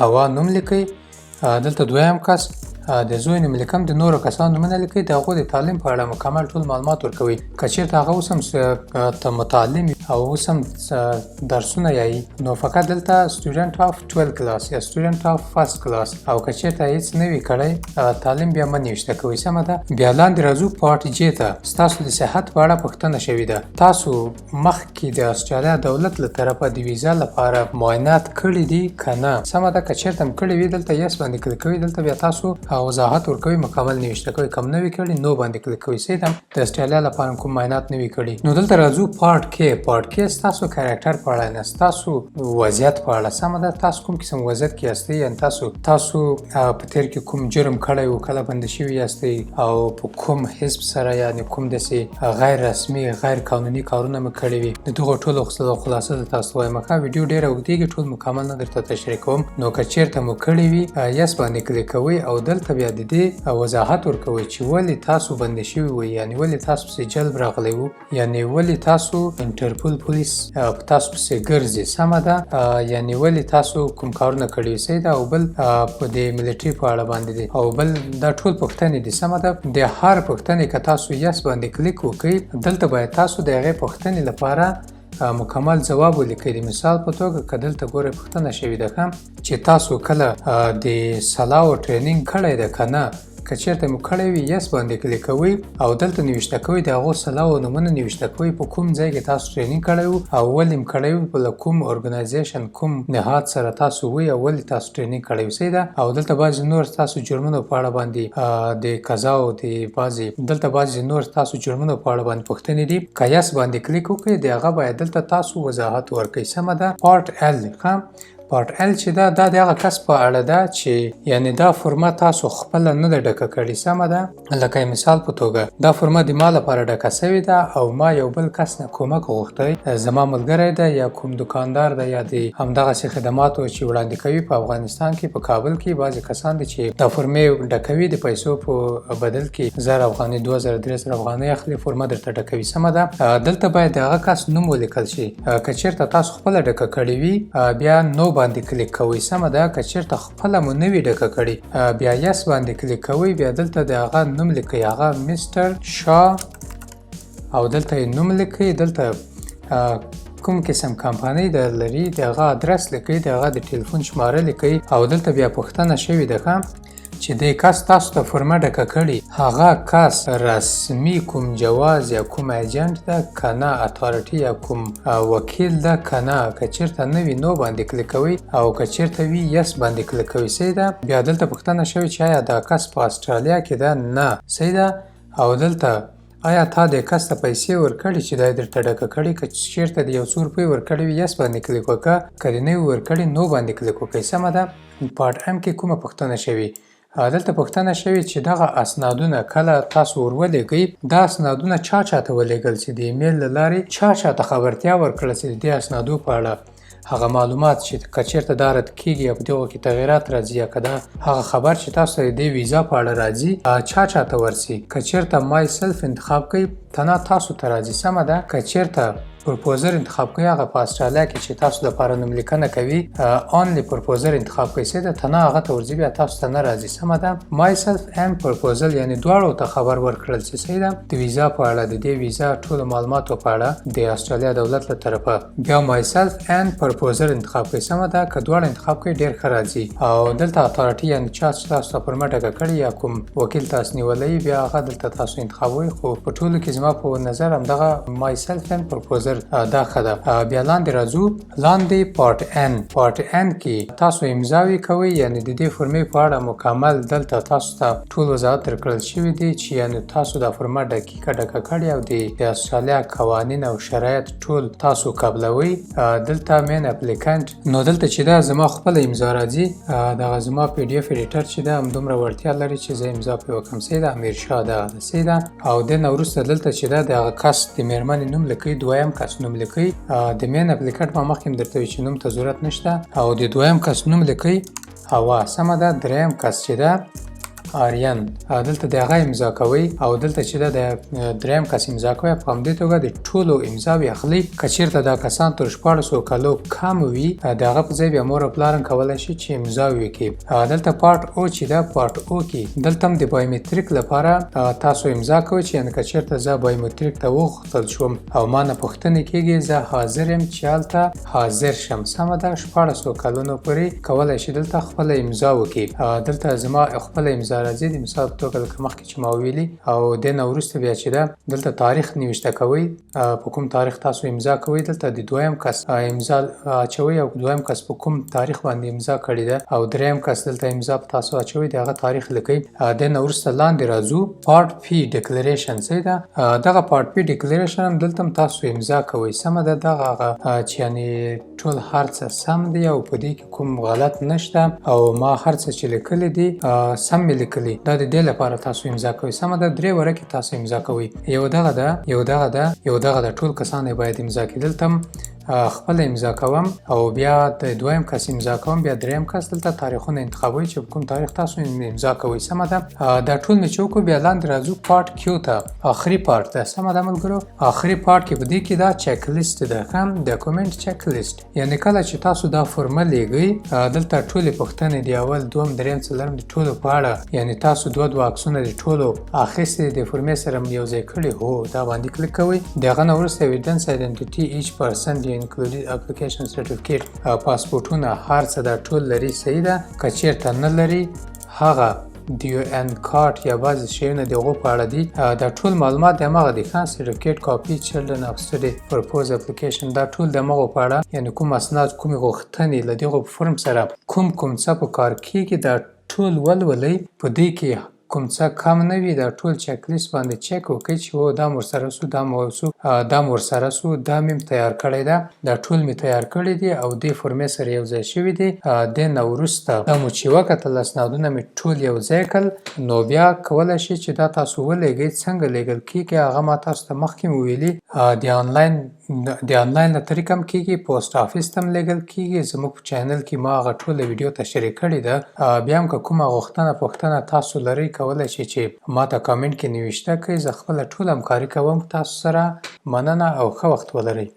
هوا نوم لیکئ. دلته دویم کس د زوی نوم لیکم. د نورو کسانو نومونه لیکئ. د هغوی د تعلیم په اړه مکمل ټول معلومات ورکوئ. که چېرته هغه اوس هم ته متعلم او اوس هم درسونه یایي نو فقط دلته سټوډنټ اف 12 کلاس یا سټوډنټ اف فرست کلاس او که چېرته هیڅ نه وي کړی تعلیم بیا مه نوشته کوئ سمه ده. بیا لاندې راځو پارټ جې ته. ستاسو د صحت په اړه پوښتنه شوې ده. تاسو مخکې د اسټرالیا دولت له طرفه د ویزا لپاره معاینات کړي دي که نه؟ سمه ده که چېرته هم کړي وي دلته یس باندې کلیک کوئ. دلته بیا تاسو وضاحت ورکوئ مکمل نوشته کوئ. کم نه وي کړي نو باندې کلیک کوئ. صحیح ده. د اسټرالیا لپاره کوم معاینات نه وي کړي. نو دلته راځو پارټ کې. پارټ کې ستاسو کاراکټر په اړه نه ستاسو وضعیت په اړه سمه ده. تاسو کوم قسم وضعیت کې یاستئ یعنې تاسو په تېر کې کوم جرم کړی و کله بنده شوي یاستئ او په کوم حزب سره یعنې کوم داسې غیر رسمي غیر قانوني کارونه مو کړي وي. د دغو ټولو خلاصه زه تاسو ته وایم. که ویډیو ډېره اوږدېږي ټول مکمل نه درته تشریح کوم. نو که چېرته مو کړي وي یس باندې کلیک کوئ او دلته بیا د دې وضاحت ورکوئ چې ولې تاسو بنده شوي وئ یعنې ولې تاسو پسې جلب راغلی و یعنې ولې تاسو انټرپول پولیس په تاسو پسې ګرځي سمه ده یعنې ولې تاسو کوم کارونه کړي وي. صحیح ده. او بل په دې ملیټري په اړه باندې دی او بل دا ټول پوښتنې دي سمه ده. د هر پوښتنې که تاسو یس باندې کلیک وکړئ دلته باید تاسو د هغې پوښتنې لپاره مکمل جواب ولیکئ. د مثال په توګه که دلته ګورئ پوښتنه شوې ده چې تاسو کله د سلاو ټرینینګ کړی ده که نه؟ که چېرته مو کړی وي یس باندې کلیک کوئ او دلته نوشته کوئ د هغو سلاو نومونه نوشته کوئ په کوم ځای کې تاسو ټرینینګ کړی و او ولې م کړی و له کوم ارګنایزیشن کوم نهاد سره تاسو وئ او ولې تاسو ټرینینګ کړی و. صحیح ده. او دلته بعضې نور ستاسو جرمونو په اړه باندې د قضاو د بعضې نور ستاسو جرمونو په اړه باندې پوښتنې دي. که یس باندې کلیک وکړئ د هغه باید دلته تاسو وضاحت ورکړئ سمه ده. پارټ ال پارټ ال چې دا د هغه کس په اړه ده چې یعنې دا فورمه تاسو خپله نه ده ډکه کړې سمه ده. لکه مثال په توګه دا فورمه د ما لپاره ډکه سوې ده او ما یو بل کس نه کومک غوښتی زما ملګری ده یا کوم دکاندار ده یا د همدغسې خدماتو چې وړاندې کوي په افغانستان کې په کابل کې بعضې کسان دي چې دا فورمې ډکوي د پیسو په بدل کې 1000 افغانۍ 2000 3000 افغانۍ اخلي فورمه درته ډکوي سمه ده. دلته باید د هغه کس نوم ولیکل شي. که چېرته تاسو خپله ډکه کړې وي بیا نو باندې کلیک کوئ سمه ده. که چېرته خپله مو نه وي ډکه کړې بیا یس باندې کلیک کوئ. بیا دلته د هغه نوم لیکئ هغه میسټر شاه او دلته یې نوم لیکئ. دلته کوم قسم کمپنۍ در لري د هغه ادرس لیکئ د هغه د ټلیفون شماره لیکئ او دلته بیا پوښتنه شوې ده چې د کس تاسو ته فورمه ډکه کړي هغه کس رسمي کوم جواز یا کوم ایجنټ ده که نه اتارټي یا کوم وکیل ده که نه. که چېرته نه وي نو باندې کلیک کوئ او که چېرته وي یس باندې کلیک کوئ. صحیح ده. بیا دلته پوښتنه شوې چې آیا دا کس په اسټرالیا کې ده؟ نه. صحیح ده. او دلته آیا تا د کس ته پیسې ورکړي چې دا یې درته ډکه کړي؟ که چېرته د یو څو روپۍ ورکړي وي یس باندې کلیک وکړه. که دې نه وي ورکړي نو باندې کلیک وکړئ سمه ده. پارټ ام کې کومه پوښتنه شوې؟ دلته پوښتنه شوې چې دغه اسنادونه کله تاسو ورولېږئ دا اسنادونه چا ته ولېږل چې د ایمیل له لارې چا ته خبرتیا ورکړه چې د دې اسنادو په اړه هغه معلومات چې که چېرته دا رد کېږي یا په دغو کې تغیرات راځي یا که دا هغه خبر چې تاسو ته د دې ویزا په اړه راځي چا ته ورسي. که چېرته مای سلف انتخاب کوئ تنها تاسو ته راځي سمه ده. که چېرته پروپوزر انتخاب کوئ هغه په اسټرالیا کې چې تاسو لپاره نوملیکنه کوي آنلی پروپوزر انتخاب کوئ ده تنها هغه ته ورځي بیا تاسو ته نه راځي سمه ده. مای سلف اند پروپوزل یعنې دواړو ته خبر ورکړل چې صحیح ده د ویزا په اړه د دې ویزا ټولو معلوماتو په اړه د اسټرالیا دولت له طرفه. بیا مای سلف اند پروپوزر انتخاب کوئ سمه ده. که دواړه انتخاب کوئ ډېر ښه راځي. او دلته اتارټي یعنې چا چې تاسو ته فورمه ډکه کړې یا کوم وکیل تاسو نیولی بیا هغه دلته تاسو انتخابوئ. خو په ټولو کې زما په نظر همدغه مای سلف اند پروپوزر دا ښه ده. بیا لاندې راځو. لاندې پارټ ان کې تاسو امضاوي کوئ یعنې د دې فورمې په اړه مکمل دلته تاسو ته ټول وضاحت درکړل شوي دي چې یعنې تاسو دا فورمه دقیقه ډکه کړې او د اسټرالیا قوانین او شرایط ټول تاسو قبلوئ. دلته مین اپلیکنټ نو دلته چې دا زما خپله امضا راځي دغه زما پی ډي اف ایډیټر چې ده همدومره وړتیا لري چې زه امضا پرې وکړم. صحیح ده. امیرشاه دغه ده. صحیح ده. او دې نه وروسته دلته چې ده د هغه کس د مېرمنې نوم لیکئ دویم کس نوم لیکئ. د مین اپلیکنټ ما مخکې هم درته وي چې نوم ته ضرورت نشته او د دویم کس نوم لیکئ هوا سمه ده. دریم کس چې ده آریان دلته د هغه امضا کوئ او دلته چې د دریم کس امضا کوئ په همدې توګه د ټولو امضاوې اخلي. که چېرته دا کسان تر 1400 کالو کم وي د هغه په ځای بیا مور او پلار هم کولی شي چې امضا وکړي. دلته پارټ او چې ده پارټ او کې دلته هم د بایومتریک لپاره تاسو امضا کوئ چې یعنې که چېرته زه بایومتریک ته وغوښتل شوم او ما نه پوښتنې کېږي زه حاضر یم چې هلته حاضر شم. سمه ده 1400 کلونو پورې کولی شي دلته خپله امضا وکړي. دلته زما خپله امضا راځي د مثال په توګه لکه مخکې چې ما ویلي او دې نه وروسته بیا چې ده دلته تاریخ نوشته کوئ په کوم تاریخ تاسو امضا کوئ دلته د دویم کس امضا اچوئ او دویم کس په کوم تاریخ باندې امضا کړې ده او دریم کس دلته امضا په تاسو اچوئ د هغه تاریخ لیکئ. دې نه وروسته لاندې راځو پارټ پی ډیکلریشن صحیح ده. دغه پارټ پی ډیکلریشن هم دلته هم تاسو امضا کوئ. سمه ده دغه هغه چې یعنې ټول هر څه سم دی او په دې کې کوم غلط نشته او ما هر څه چې لیکلي دي سم مې لیکلي. دا د دې لپاره تاسو امضا کوئ. سمه ده 3 ورقې تاسو امضا کوئ. یو دغه ده ټول کسان یې باید امضا کړي. دلته هم خپل امضا کوم او بیا د دویم کس امضا کوم بیا دریم کس دلته تاریخونه انتخابوي چې کوم تاریخ تاسو امضا کوئ. سمه ده دا ټول مې چې وکړو بیا لاندې راځو پارټ کیو ته آخري پارټ ده. سمه ده ملګرو آخري پارټ کې په دې کې دا چک لیست ده هم ډاکومنټ چک لیست یعنې کله چې تاسو دا فورمه لیږئ دلته ټولې پوښتنې د اول دوم دریم څلورم د ټولو په اړه یعنې تاسو دوه عکسونه د ټولو اخیستې د فورمې سره یو ځای کړي هو دا باندې کلیک کوئ. د هغه نه وروسته ایویډنس آیډنټیټي ایچ پرسن included application certificate پاسپورټونه هر څه دا ټول لري صحیح ده. که چېرته نه لري هغه د یو ان کارت یا بعضې شیونه د هغو په اړه دي. دا ټول معلومات د همغه دي سرټیفیکیټ کاپي چلډرن اف سټډي پرپوز اپلیکیشن دا ټول د همغو په اړه یعنې کوم اسناد کومې غوښتنې له دغو فورم سره کوم څه په کار کېږي دا ټول ولولئ. په دې کې کوم څه کم نه وي دا ټول چک لیست باندې چک وکړئ چې هو دا ورسره سو دا ورسره سو دا مې تیار کړی ده دا ټول مې تیار کړي دي او دې فورمې سره یو ځای شوي دي. دې نه وروسته دا مو چې وکتل اسنادونه مې ټول یو ځای کړل نو بیا کولی شئ چې دا تاسو ولېږئ. څنګه لیږل کېږي هغه ما تاسو ته مخکې مو ویلي د آنلاین له طریقه هم کېږي پوسټ آفیس ته هم لیږل کېږي. زموږ په چینل کې ما هغه ټوله ویډیو تشریح کړې ده. بیا هم که کومه پوښتنه تاسو لرئ کولی شئ چې ما ته کامنټ کې نوشته کړئ. زه خپله ټوله همکاري کوم تاسو سره. مننه او ښه وخت ولرئ.